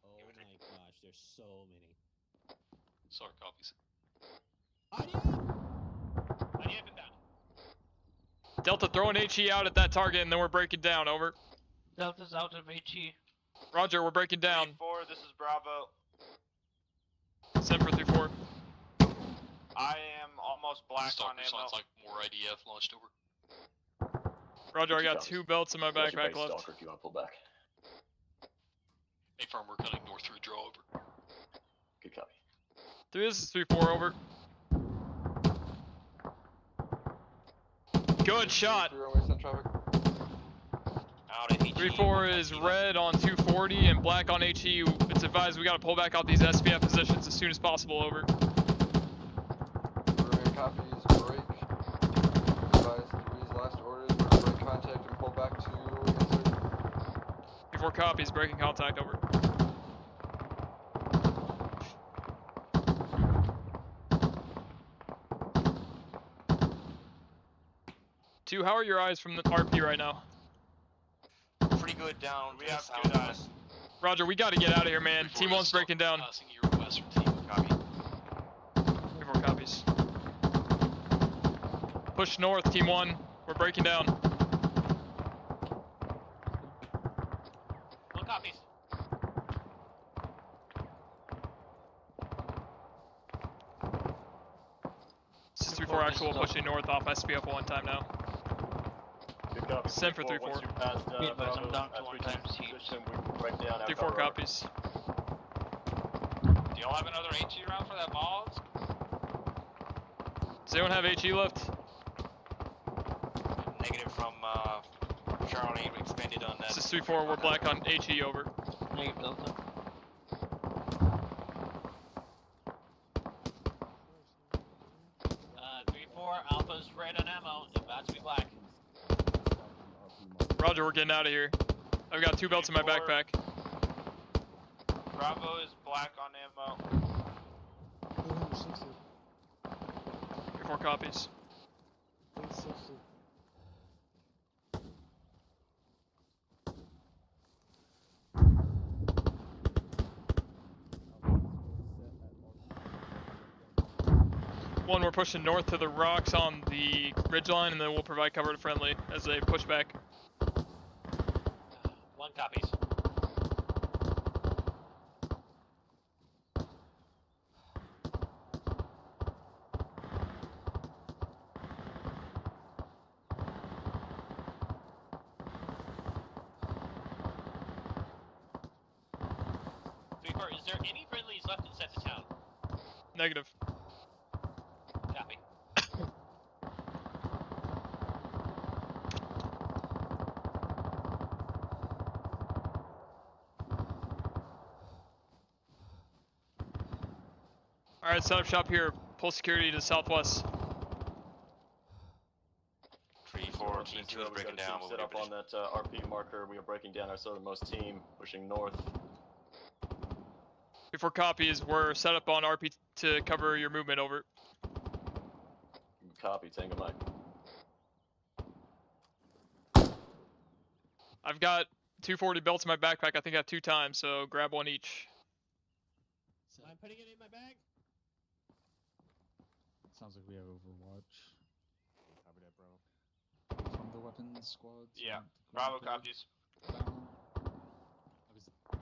U: Oh my gosh, there's so many.
B: Sorry, copies.
U: IDF inbound.
C: Delta, throw an HE out at that target and then we're breaking down, over.
S: Delta's out of HE.
C: Roger, we're breaking down.
I: 3-4, this is Bravo.
C: Send for 3-4.
I: I am almost black on ammo.
B: Sounds like more IDF launched over.
C: Roger, I got 2 belts in my backpack left.
T: Stalker if you want to pull back.
B: Hey, firm, we're cutting north through draw over.
T: Good copy.
C: 3, this is 3-4, over. Good shot. 3-4 is red on 240 and black on HE. It's advised we gotta pull back out these SBF positions as soon as possible, over.
A: Copies, break. Advise 3's last orders, we're break contact and pull back to insert.
C: 3-4 copies, breaking contact, over. Two, how are your eyes from the RP right now?
Q: Pretty good down.
I: We have good eyes.
C: Roger, we gotta get out of here, man. Team 1's breaking down.
Q: Copy.
C: 3-4 copies. Push north, Team 1. We're breaking down.
K: 1 copies.
C: This is 3-4 actual pushing north off SPF 1 time now.
T: Good copy.
C: Send for 3-4.
S: Be advised, I'm down to 1 times heat.
C: 3-4 copies.
K: Do y'all have another HE round for that balls?
C: Does anyone have HE left?
Q: Negative from Charlie. We expanded on that.
C: This is 3-4. We're black on HE, over.
S: Negative Delta.
K: Uh, 3-4, Alpha's red on ammo, about to be black.
C: Roger, we're getting out of here. I've got 2 belts in my backpack.
I: Bravo is black on ammo.
G: 860.
C: 3-4 copies.
G: 860.
C: One, we're pushing north to the rocks on the ridgeline, and then we'll provide cover to friendly as they push back.
K: 1 copies.3-4, is there any friendlies left inside the town?
C: Negative.
K: Copy.
C: Alright, set up shop here. Pull security to southwest.
Q: 3-4, Team 2 is breaking down.
T: Set up on that RP marker. We are breaking down our southernmost team, pushing north.
C: 3-4 copies. We're set up on RP to cover your movement, over.
T: Copy, Tango Mike.
C: I've got 240 belts in my backpack. I think I have 2 times, so grab 1 each.
U: I'm putting it in my bag.
R: Sounds like we have Overwatch.
H: Copy that, bro.
R: From the weapons squad.
I: Yeah. Bravo copies.
R: Down.
M: I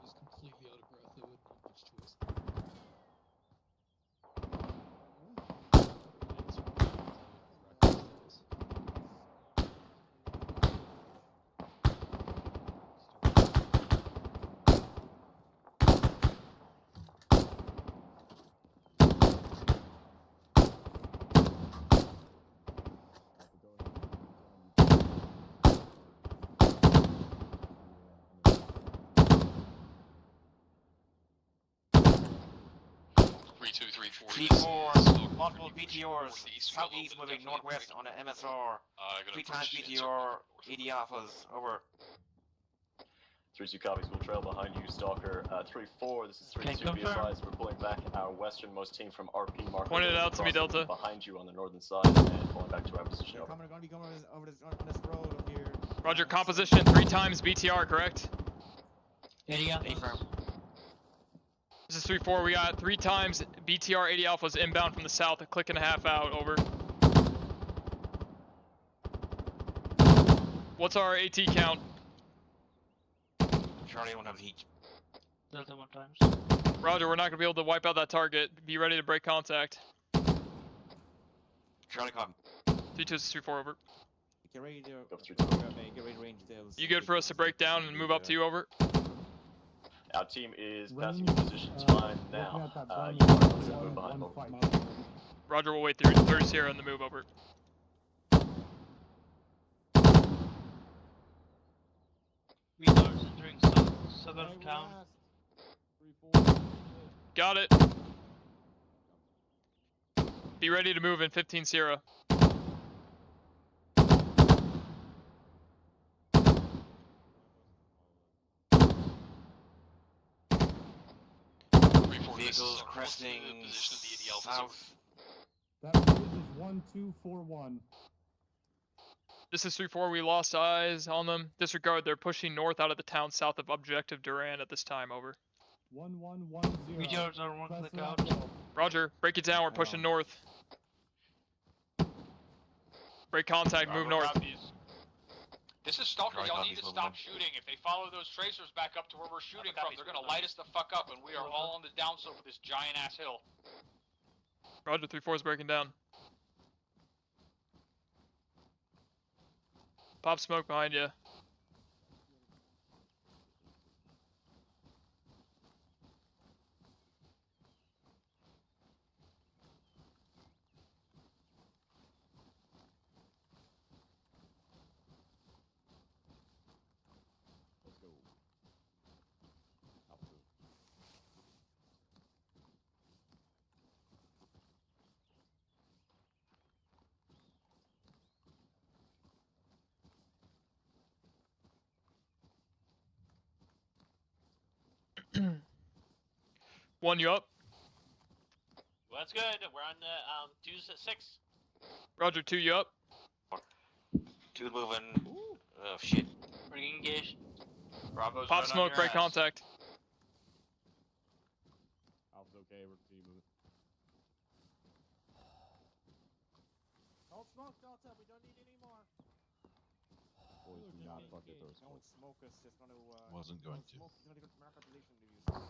M: was completely out of breath. I wouldn't have much choice.
K: 3-4.
Q: Fleet
K: This
Q: 4,
K: is Stalker
Q: multiple
K: moving
Q: BTRs,
K: towards the eastern level,
Q: southeast
K: but
Q: moving
K: definitely
Q: northwest on the MSR.
K: gonna
Q: 3 times
K: push and
Q: BTR,
K: circle north.
Q: 80 alphas, over.
T: 3-2 copies, we'll trail behind you, Stalker. 3-4, this is 3-2, be advised, we're pulling back our westernmost team from RP marker.
C: Point it out to me,
T: crossing
C: Delta.
T: Behind you on the northern side, and pulling back to our position.
H: They're gonna be coming over this, on this road up here.
C: Roger, composition 3 times BTR, correct?
S: 80 alphas.
C: This is 3-4. We got 3 times BTR 80 alphas inbound from the south, a click and a half out, over. What's our AT count?
Q: Charlie won't have heat.
S: Delta 1 times.
C: Roger, we're not going to be able to wipe out that target. Be ready to break contact.
Q: Charlie copy.
C: 3-2 is 3-4, over.
H: Get ready to get ready to range tails.
C: You good for us to break down and move up to you, over?
T: Our team is passing
J: Range,
T: your position time
J: looking
T: now.
J: at that
T: You
J: burn
T: are
J: mark,
T: to move behind,
J: one
T: over.
J: fight.
C: Roger, we'll wait 30 Sierra on the move, over.
S: We are entering southern town.
C: Got it. Be ready to move in 15 Sierra.
Q: Vehicles cresting south.
J: That range is 1241.
C: This is 3-4. We lost eyes on them. Disregard. They're pushing north out of the town south of Objective Duran at this time, over.
J: 1110.
S: Meteors are one click out.
C: Roger. Break it down. We're pushing north. Break contact. Move north.
B: This is Stalker,
Q: Charlie
B: y'all need
Q: copies,
B: to
Q: moving
B: stop
Q: on.
B: shooting. If they follow those tracers back up to where we're shooting from, they're gonna light us the fuck up, and we are all on the downslope of this giant ass hill.
C: Roger. 3-4 is breaking down. Pop smoke behind you.
H: Let's go. Alpha.
C: One, you up?
K: Well, that's good. We're on the 2-6.
C: Roger. 2, you up?
Q: 2 moving. Oh shit.
S: Bring engaged.
Q: Bravo's
C: Pop
Q: right on
C: smoke.
Q: your
C: Break
Q: ass.
C: contact.
H: Alpha's okay, we're continue moving.
G: Don't smoke, Delta. We don't need any more.
H: Boys, do not fucking throw smoke.
G: Don't smoke us. It's gonna.
P: Wasn't going to.
G: Smoke is gonna go to mark up relation to you.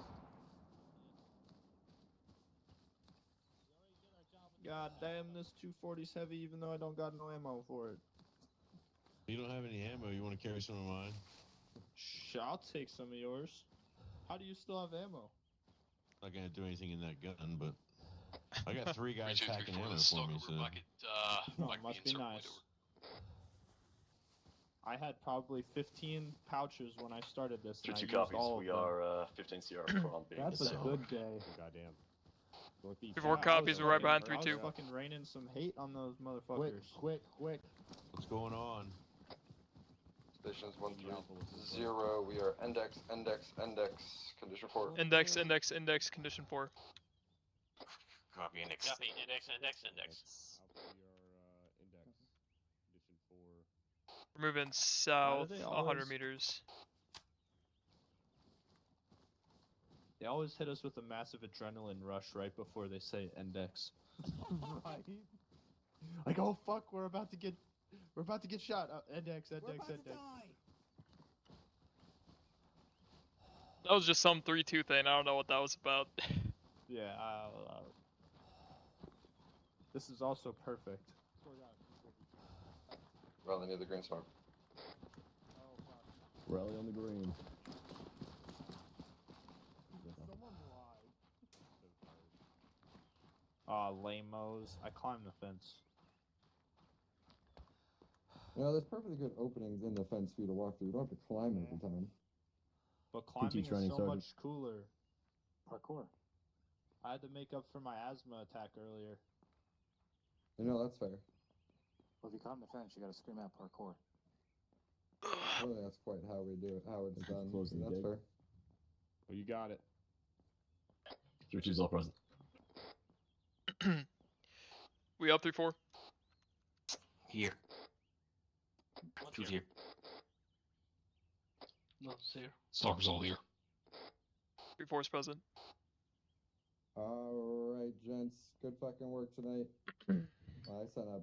I: God damn, this 240's heavy even though I don't got no ammo for it.
P: You don't have any ammo. You want to carry some of mine?
I: I'll take some of yours. How do you still have ammo?
P: Not gonna do anything in that gun, but I got 3 guys
B: 3-2,
P: packing
B: 3-4,
P: ammo
B: this is
P: for me.
B: Stalker.
P: So
B: We're bucket,
I: Oh,
B: bucket
I: must
B: being
I: be
B: circled
I: nice.
B: over.
I: I had probably 15 pouches when I started this. And I
T: 3-2
I: used
T: copies,
I: all
T: we
I: of them.
T: are 15 Sierra from being
J: That's a
T: disabled.
J: good day.
H: Goddamn. Northeast.
C: 3-4 copies. We're right behind 3-2.
I: I was fucking raining some hate on those motherfuckers.
H: Quick.
P: what's going on?
A: Stations 130. We are index. Condition 4.
C: Index. Condition 4.
Q: Copy index.
K: Copy. Index.
H: Alpha, we are index. Condition 4.
C: We're moving south
I: they
C: 100
I: always-
C: meters.
I: They always hit us with a massive adrenaline rush right before they say index.
J: Right.
I: Like, oh fuck, we're about to get shot. Index.
C: That was just some 3-2 thing. I don't know what that was about.
I: Yeah. This is also perfect.
A: Rally near the green smoke.
D: Rally on the green.
I: Lame-os. I climbed the fence.
N: You know, there's perfectly good openings in the fence for you to walk through. You don't have to climb every time.
I: But climbing is
D: training
I: so
D: sergeant.
I: much cooler.
J: Parkour.
I: I had to make up for my asthma attack earlier.
N: You know, that's fair.
H: Well, if you climb the fence, you gotta scream out parkour.
N: I don't think that's quite how we do it, how it's done.
D: Closing the
N: That's
D: gate.
N: fair.
H: Well, you got it.
T: Which is all present.
C: We up 3-4.
Q: Here. Who's here?
S: Not here.
B: Stalker's all here.
C: 3-4 is present.
N: Alright, gents. Good fucking work tonight. I sent a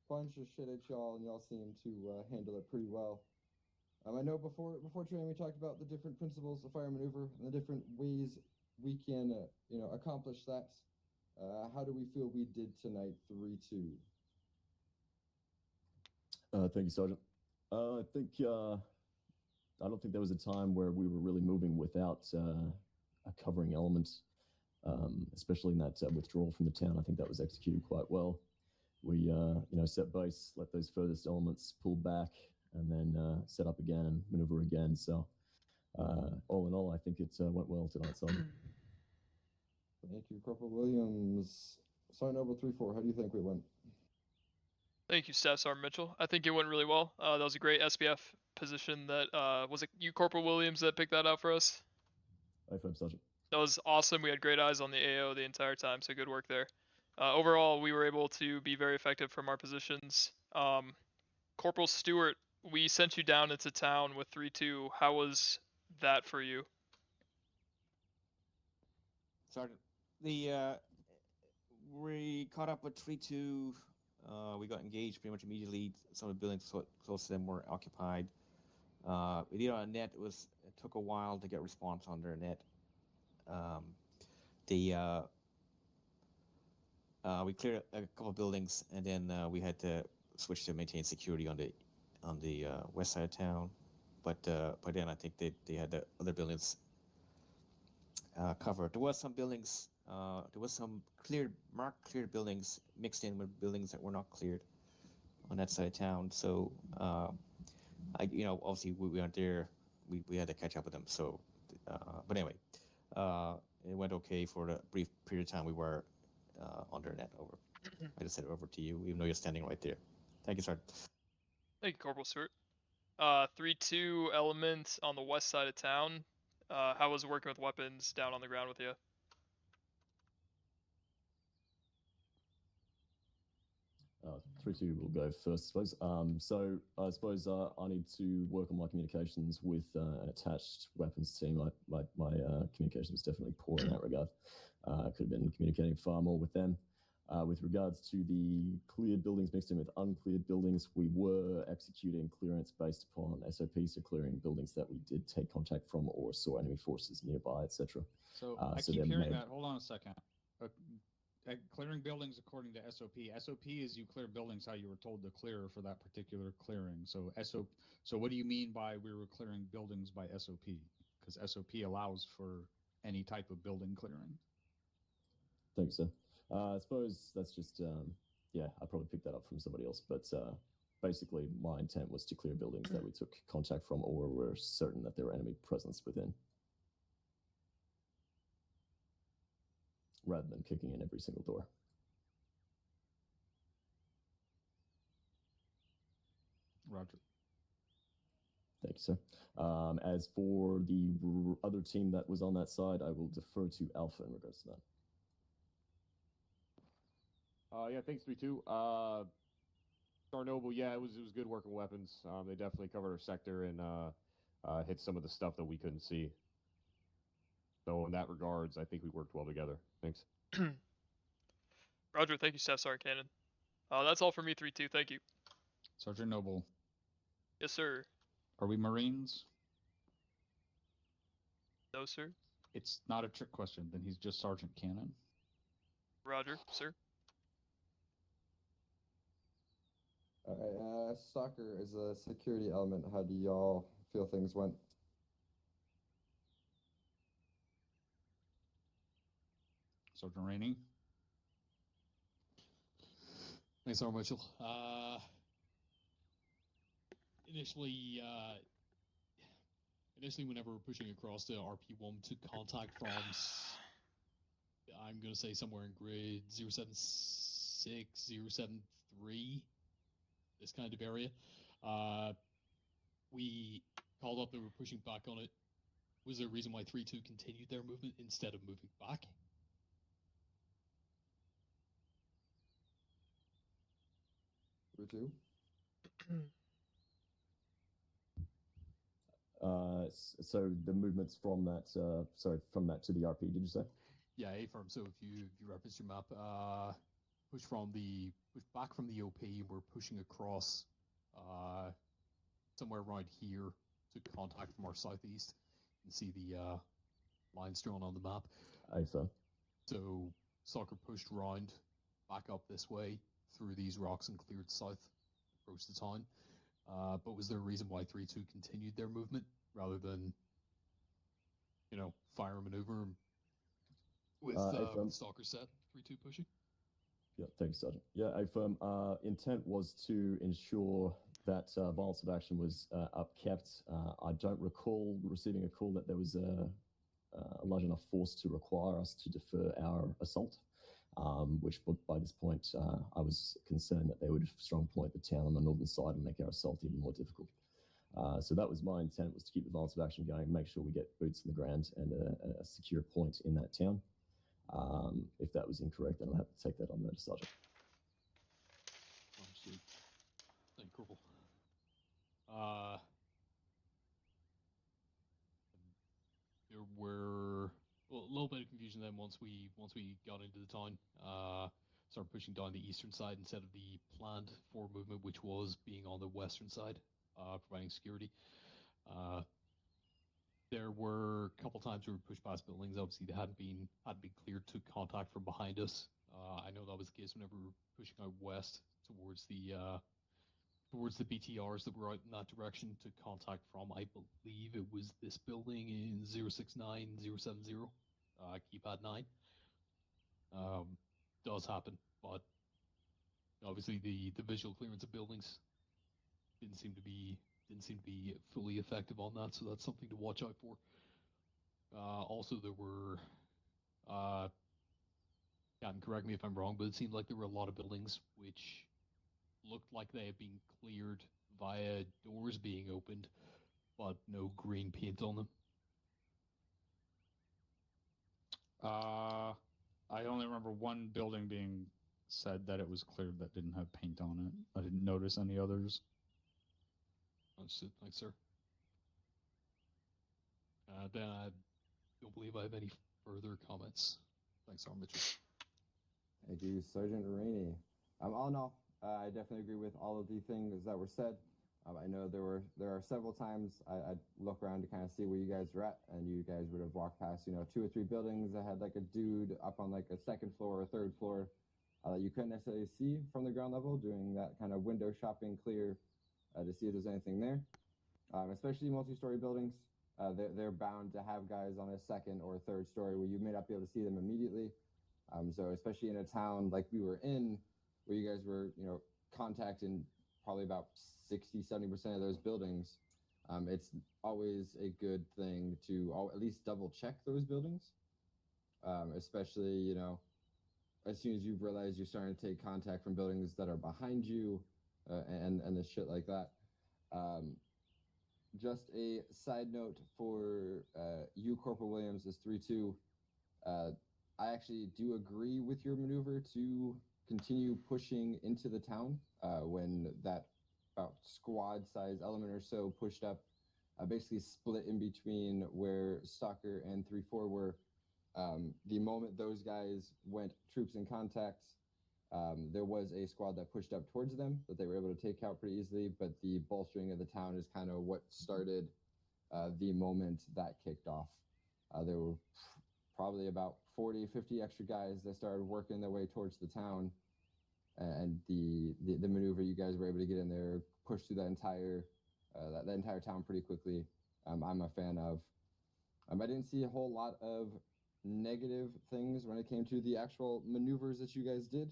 N: bunch of shit at y'all, and y'all seem to handle it pretty well. I know before training we talked about the different principles of fire maneuver and the different ways we can, accomplish that. How do we feel we did tonight, 3-2?
D: Thank you, Sergeant. I think I don't think there was a time where we were really moving without a covering element, especially in that withdrawal from the town. I think that was executed quite well. We set base, let those furthest elements pull back, and then set up again and maneuver again. So all in all, I think it went well tonight, Sergeant.
N: Thank you, Corporal Williams. Sergeant Noble 3-4, how do you think we went?
C: Thank you, Staff Sergeant Mitchell. I think it went really well. That was a great SBF position. That was it you, Corporal Williams, that picked that out for us?
D: Affirm, Sergeant.
C: That was awesome. We had great eyes on the AO the entire time, so good work there. Overall, we were able to be very effective from our positions. Corporal Stewart, we sent you down into town with 3-2. How was that for you?
H: Sergeant, we caught up with 3-2. We got engaged pretty much immediately. Some of the buildings close to them were occupied. We did on a net. It took a while to get response on their net. We cleared a couple of buildings, and then we had to switch to maintain security on the west side of town. But by then, I think they had the other buildings covered. There was some buildings. There was some marked cleared buildings mixed in with buildings that were not cleared on that side of town. So, obviously we weren't there. We had to catch up with them. So, but anyway, it went okay for the brief period of time we were under net. Over. I just said it over to you, even though you're standing right there. Thank you, Sergeant.
C: Thank you, Corporal Stewart. 3-2 element on the west side of town. How was working with weapons down on the ground with you?
D: Uh, 3-2 will go first, I suppose. So I suppose I need to work on my communications with an attached weapons team. My communication was definitely poor in that regard. I could have been communicating far more with them. With regards to the cleared buildings mixed in with uncleared buildings, we were executing clearance based upon SOPs, so clearing buildings that we did take contact from or saw enemy forces nearby, etc.
O: So I keep hearing that. Hold on a second. Clearing buildings according to SOP. SOP is you clear buildings how you were told to clear for that particular clearing. So So what do you mean by we were clearing buildings by SOP? Because SOP allows for any type of building clearing.
D: Thank you, sir. I suppose that's just, I probably picked that up from somebody else, but basically my intent was to clear buildings that we took contact from or were certain that there were enemy presence within, rather than kicking in every single door.
O: Roger.
D: Thank you, sir. As for the other team that was on that side, I will defer to Alpha in regards to that.
L: Thanks, 3-2. Star Noble, it was good working weapons. They definitely covered our sector and hit some of the stuff that we couldn't see. So in that regards, I think we worked well together. Thanks.
C: Roger, thank you, Staff Sergeant Cannon. That's all for me, 3-2. Thank you.
O: Sergeant Noble.
C: Yes, sir.
O: Are we Marines?
C: No, sir.
O: It's not a trick question. Then he's just Sergeant Cannon.
C: Roger, sir.
N: Alright, soccer is a security element. How do y'all feel things went?
O: Sergeant Rainey.
M: Thanks, Sergeant Mitchell. Initially, whenever we're pushing across the RP1, took contact from I'm going to say somewhere in grid 076, 073, this kind of area. We called up that we're pushing back on it. Was there a reason why 3-2 continued their movement instead of moving back?
N: Two.
D: So the movements from that, from that to the RP, did you say?
M: Yeah, A-firm. So if you reference your map, push back from the OP, we're pushing across somewhere around here to contact from our southeast. You can see the lines drawn on the map.
D: A-firm.
M: So Soccer pushed round back up this way through these rocks and cleared south, approached the town. But was there a reason why 3-2 continued their movement rather than, fire and maneuver with Stalker set 3-2 pushing?
D: Yeah, thank you, Sergeant. Yeah, A-firm. Intent was to ensure that violence of action was upkept. I don't recall receiving a call that there was a large enough force to require us to defer our assault, which by this point I was concerned that they would strong point the town on the northern side and make our assault even more difficult. So that was my intent, was to keep the violence of action going, make sure we get boots in the ground and a secure point in that town. If that was incorrect, then I'll have to take that on notice, Sergeant.
M: Understood. Thank you, Corporal. There were a little bit of confusion then once we got into the town. Started pushing down the eastern side instead of the planned forward movement, which was being on the western side, providing security. There were a couple times we were pushed past buildings. Obviously, they hadn't been cleared to contact from behind us. I know that was the case whenever we were pushing out west towards the BTRs that were out in that direction to contact from. I believe it was this building in 069070, keypad 9. Does happen, but obviously the visual clearance of buildings didn't seem to be fully effective on that, so that's something to watch out for. Also, there were, Captain, correct me if I'm wrong, but it seemed like there were a lot of buildings which looked like they had been cleared via doors being opened, but no green paint on them.
O: I only remember one building being said that it was cleared that didn't have paint on it. I didn't notice any others.
M: Understood. Thanks, sir. Then I don't believe I have any further comments. Thanks, Sergeant Mitchell.
N: Thank you, Sergeant Rainey. All in all, I definitely agree with all of the things that were said. I know there are several times I'd look around to kind of see where you guys were at, and you guys would have walked past, 2 or 3 buildings that had like a dude up on like a 2nd floor or 3rd floor that you couldn't necessarily see from the ground level, doing that kind of window shopping clear to see if there's anything there. Especially multi-story buildings, they're bound to have guys on a 2nd or 3rd story where you may not be able to see them immediately. So especially in a town like we were in, where you guys were, contacting probably about 60-70% of those buildings, it's always a good thing to at least double check those buildings, especially, as soon as you realize you're starting to take contact from buildings that are behind you, and the shit like that. Just a side note for you, Corporal Williams, is 3-2. I actually do agree with your maneuver to continue pushing into the town when that about squad-sized element or so pushed up, basically split in between where Stalker and 3-4 were. The moment those guys went troops in contact, there was a squad that pushed up towards them that they were able to take out pretty easily, but the bolstering of the town is kind of what started the moment that kicked off. There were probably about 40-50 extra guys that started working their way towards the town, and the maneuver you guys were able to get in there, push through that entire town pretty quickly. I'm a fan of. I didn't see a whole lot of negative things when it came to the actual maneuvers that you guys did.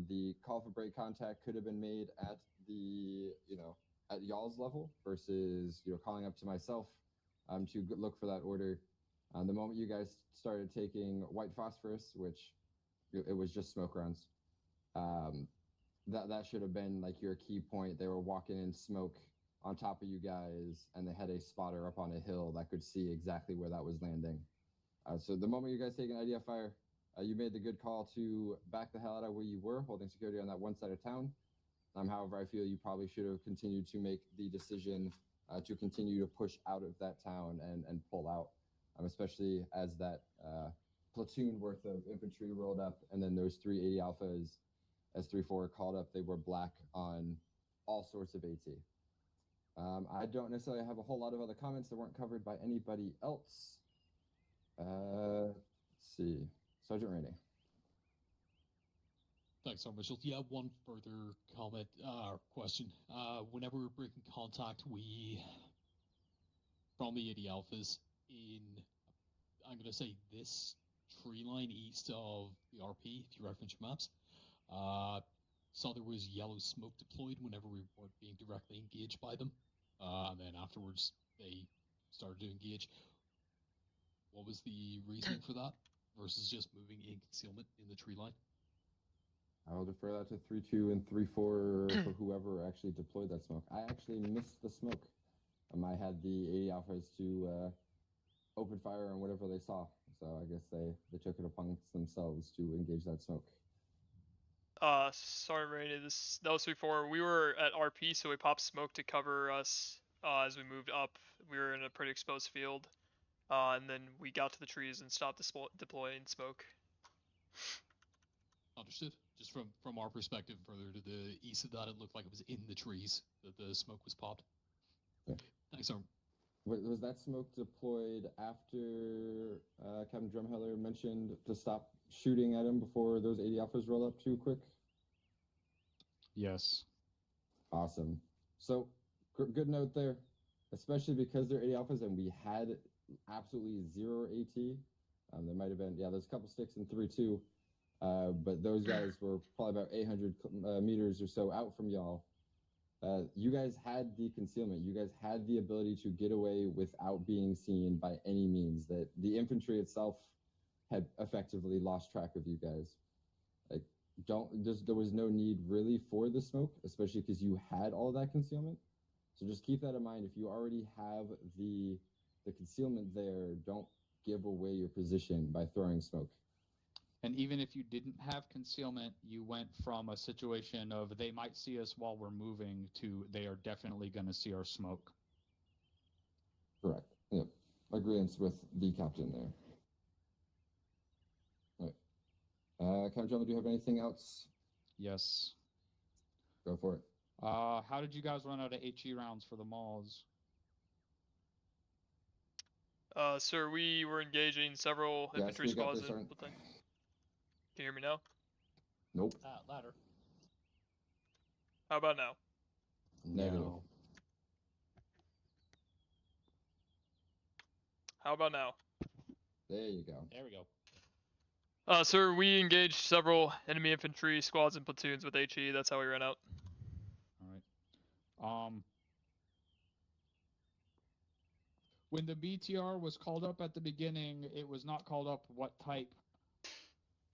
N: The call for break contact could have been made at the at y'all's level versus calling up to myself to look for that order. The moment you guys started taking white phosphorus, which it was just smoke rounds, that should have been like your key point. They were walking in smoke on top of you guys, and they had a spotter up on a hill that could see exactly where that was landing. So the moment you guys take an idea fire, you made the good call to back the hell out of where you were, holding security on that one side of town. However, I feel you probably should have continued to make the decision to continue to push out of that town and pull out, especially as that platoon worth of infantry rolled up, and then those 380 alphas, as 3-4 called up, they were black on all sorts of AT. I don't necessarily have a whole lot of other comments that weren't covered by anybody else. Let's see. Sergeant Rainey.
M: Thanks, Sergeant Mitchell. Yeah, one further comment or question. Whenever we're breaking contact, from the 80 alphas in, I'm going to say this tree line east of the RP, if you reference your maps, saw there was yellow smoke deployed whenever we weren't being directly engaged by them. And then afterwards, they started to engage. What was the reasoning for that versus just moving in concealment in the tree line?
N: I'll defer that to 3-2 and 3-4 for whoever actually deployed that smoke. I actually missed the smoke. I had the 80 alphas to open fire on whatever they saw. So I guess they took it upon themselves to engage that smoke.
C: Sorry, Rainy. That was 3-4. We were at RP, so we popped smoke to cover us as we moved up. We were in a pretty exposed field, and then we got to the trees and stopped deploying smoke.
M: Understood. Just from our perspective, further to the east of that, it looked like it was in the trees that the smoke was popped.
N: Yeah.
M: Thanks, sir.
N: Was that smoke deployed after Captain Drumheller mentioned to stop shooting at him before those 80 alphas roll up too quick?
O: Yes.
N: Awesome. So, good note there, especially because they're 80 alphas and we had absolutely 0 AT. There might have been, there's a couple sticks in 3-2, but those guys were probably about 800 meters or so out from y'all. You guys had the concealment. You guys had the ability to get away without being seen by any means. That the infantry itself had effectively lost track of you guys. Like, there was no need really for the smoke, especially because you had all that concealment. So just keep that in mind. If you already have the concealment there, don't give away your position by throwing smoke.
O: And even if you didn't have concealment, you went from a situation of they might see us while we're moving to they are definitely going to see our smoke.
N: Correct. Yep. Agreement with the captain there. All right. Captain Drummer, do you have anything else?
O: Yes.
N: Go for it.
O: How did you guys run out of HE rounds for the malls?
C: Sir, we were engaging several infantry squads. Can you hear me now?
N: Nope.
U: Louder.
C: How about now?
N: Negative.
O: No.
C: How about now?
N: There you go.
U: There we go.
C: Sir, we engaged several enemy infantry squads and platoons with HE. That's how we ran out.
O: All right. When the BTR was called up at the beginning, it was not called up what type.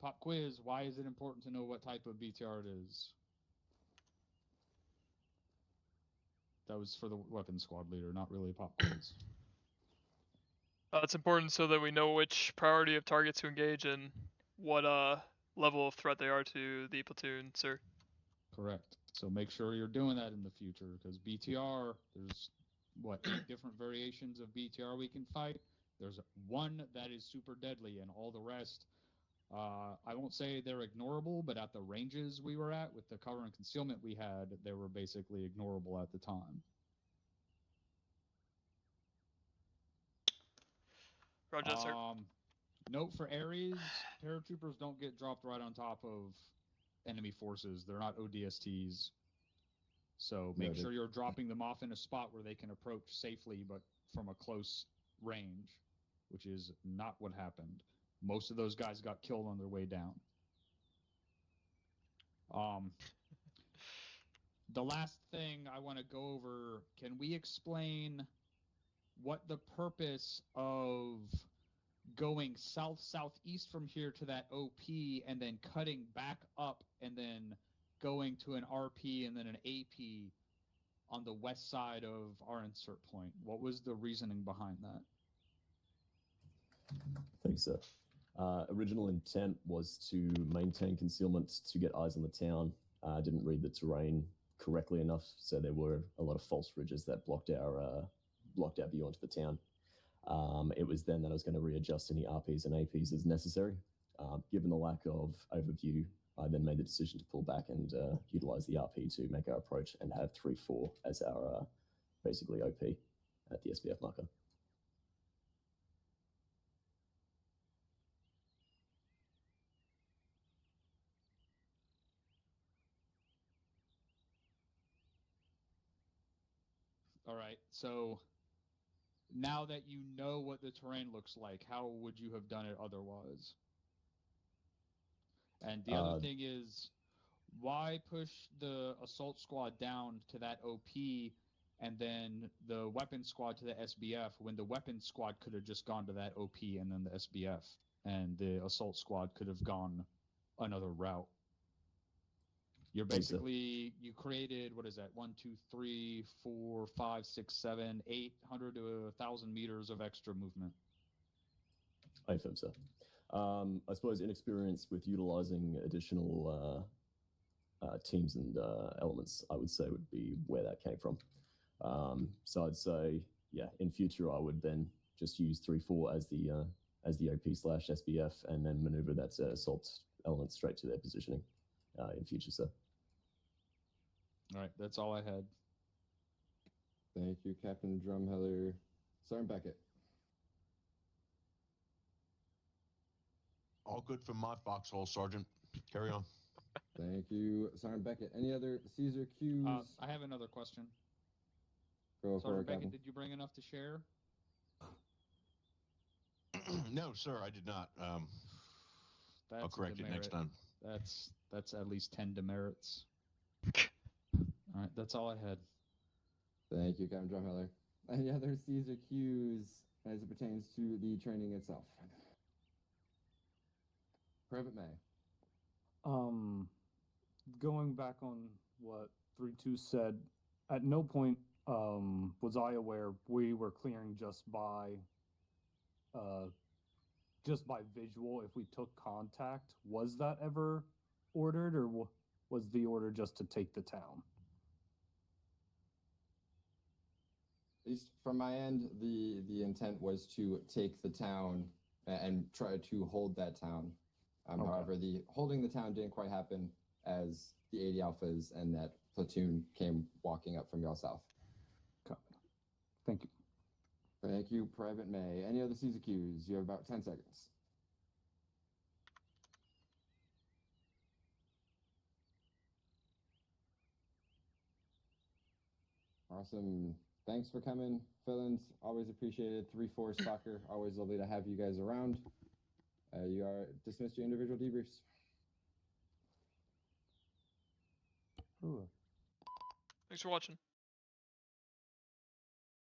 O: Pop quiz, why is it important to know what type of BTR it is? That was for the weapons squad leader, not really pop quiz.
C: It's important so that we know which priority of targets to engage and what level of threat they are to the platoon, sir.
O: Correct. So make sure you're doing that in the future, because BTR, there's, 8 different variations of BTR we can fight. There's one that is super deadly, and all the rest, I won't say they're ignorable, but at the ranges we were at, with the cover and concealment we had, they were basically ignorable at the time.
C: Roger, sir.
O: Note for Ares, paratroopers don't get dropped right on top of enemy forces. They're not ODSTs. So make sure you're dropping them off in a spot where they can approach safely, but from a close range, which is not what happened. Most of those guys got killed on their way down. The last thing I want to go over, can we explain what the purpose of going south-southeast from here to that OP, and then cutting back up, and then going to an RP and then an AP on the west side of our insert point. What was the reasoning behind that?
D: Thanks, sir. Original intent was to maintain concealment to get eyes on the town. Didn't read the terrain correctly enough, so there were a lot of false ridges that blocked our view onto the town. It was then that I was going to readjust any RPs and APs as necessary. Given the lack of overview, I then made the decision to pull back and utilize the RP to make our approach and have 3-4 as our basically OP at the SBF marker.
O: All right, so now that you know what the terrain looks like, how would you have done it otherwise? And the other thing is, why push the assault squad down to that OP and then the weapons squad to the SBF when the weapons squad could have just gone to that OP and then the SBF, and the assault squad could have gone another route? You're basically, you created, what is that, 1, 2, 3, 4, 5, 6, 7, 800 to 1,000 meters of extra movement.
D: I affirm, sir. I suppose inexperience with utilizing additional teams and elements, I would say, would be where that came from. So I'd say, yeah, in future I would then just use 3-4 as the OP/SBF and then maneuver that assault element straight to their positioning in future, sir.
O: All right, that's all I had.
N: Thank you, Captain Drumheller. Sergeant Beckett.
P: All good from my foxhole, Sergeant. Carry on.
N: Thank you, Sergeant Beckett. Any other Caesar cues?
O: I have another question.
N: Go for
O: Sergeant
N: it,
O: Beckett,
N: Captain.
O: did you bring enough to share?
P: No, sir, I did not. I'll correct it next time.
O: That's at least 10 demerits. All right, that's all I had.
N: Thank you, Captain Drumheller. Any other Caesar cues as it pertains to the training itself? Private May.
J: Going back on what 3-2 said, at no point was I aware we were clearing just by visual if we took contact. Was that ever ordered, or was the order just to take the town?
N: At least from my end, the intent was to take the town and try to hold that town.
J: Okay.
N: However, the holding the town didn't quite happen as the 80 Alphas and that platoon came walking up from y'all south.
J: Copy. Thank you.
N: Thank you, Private May. Any other Caesar cues? You have about 10 seconds. Awesome. Thanks for coming, Philins. Always appreciated. 3-4 soccer. Always lovely to have you guys around. You are dismissed your individual debriefs.
C: Thanks for watching.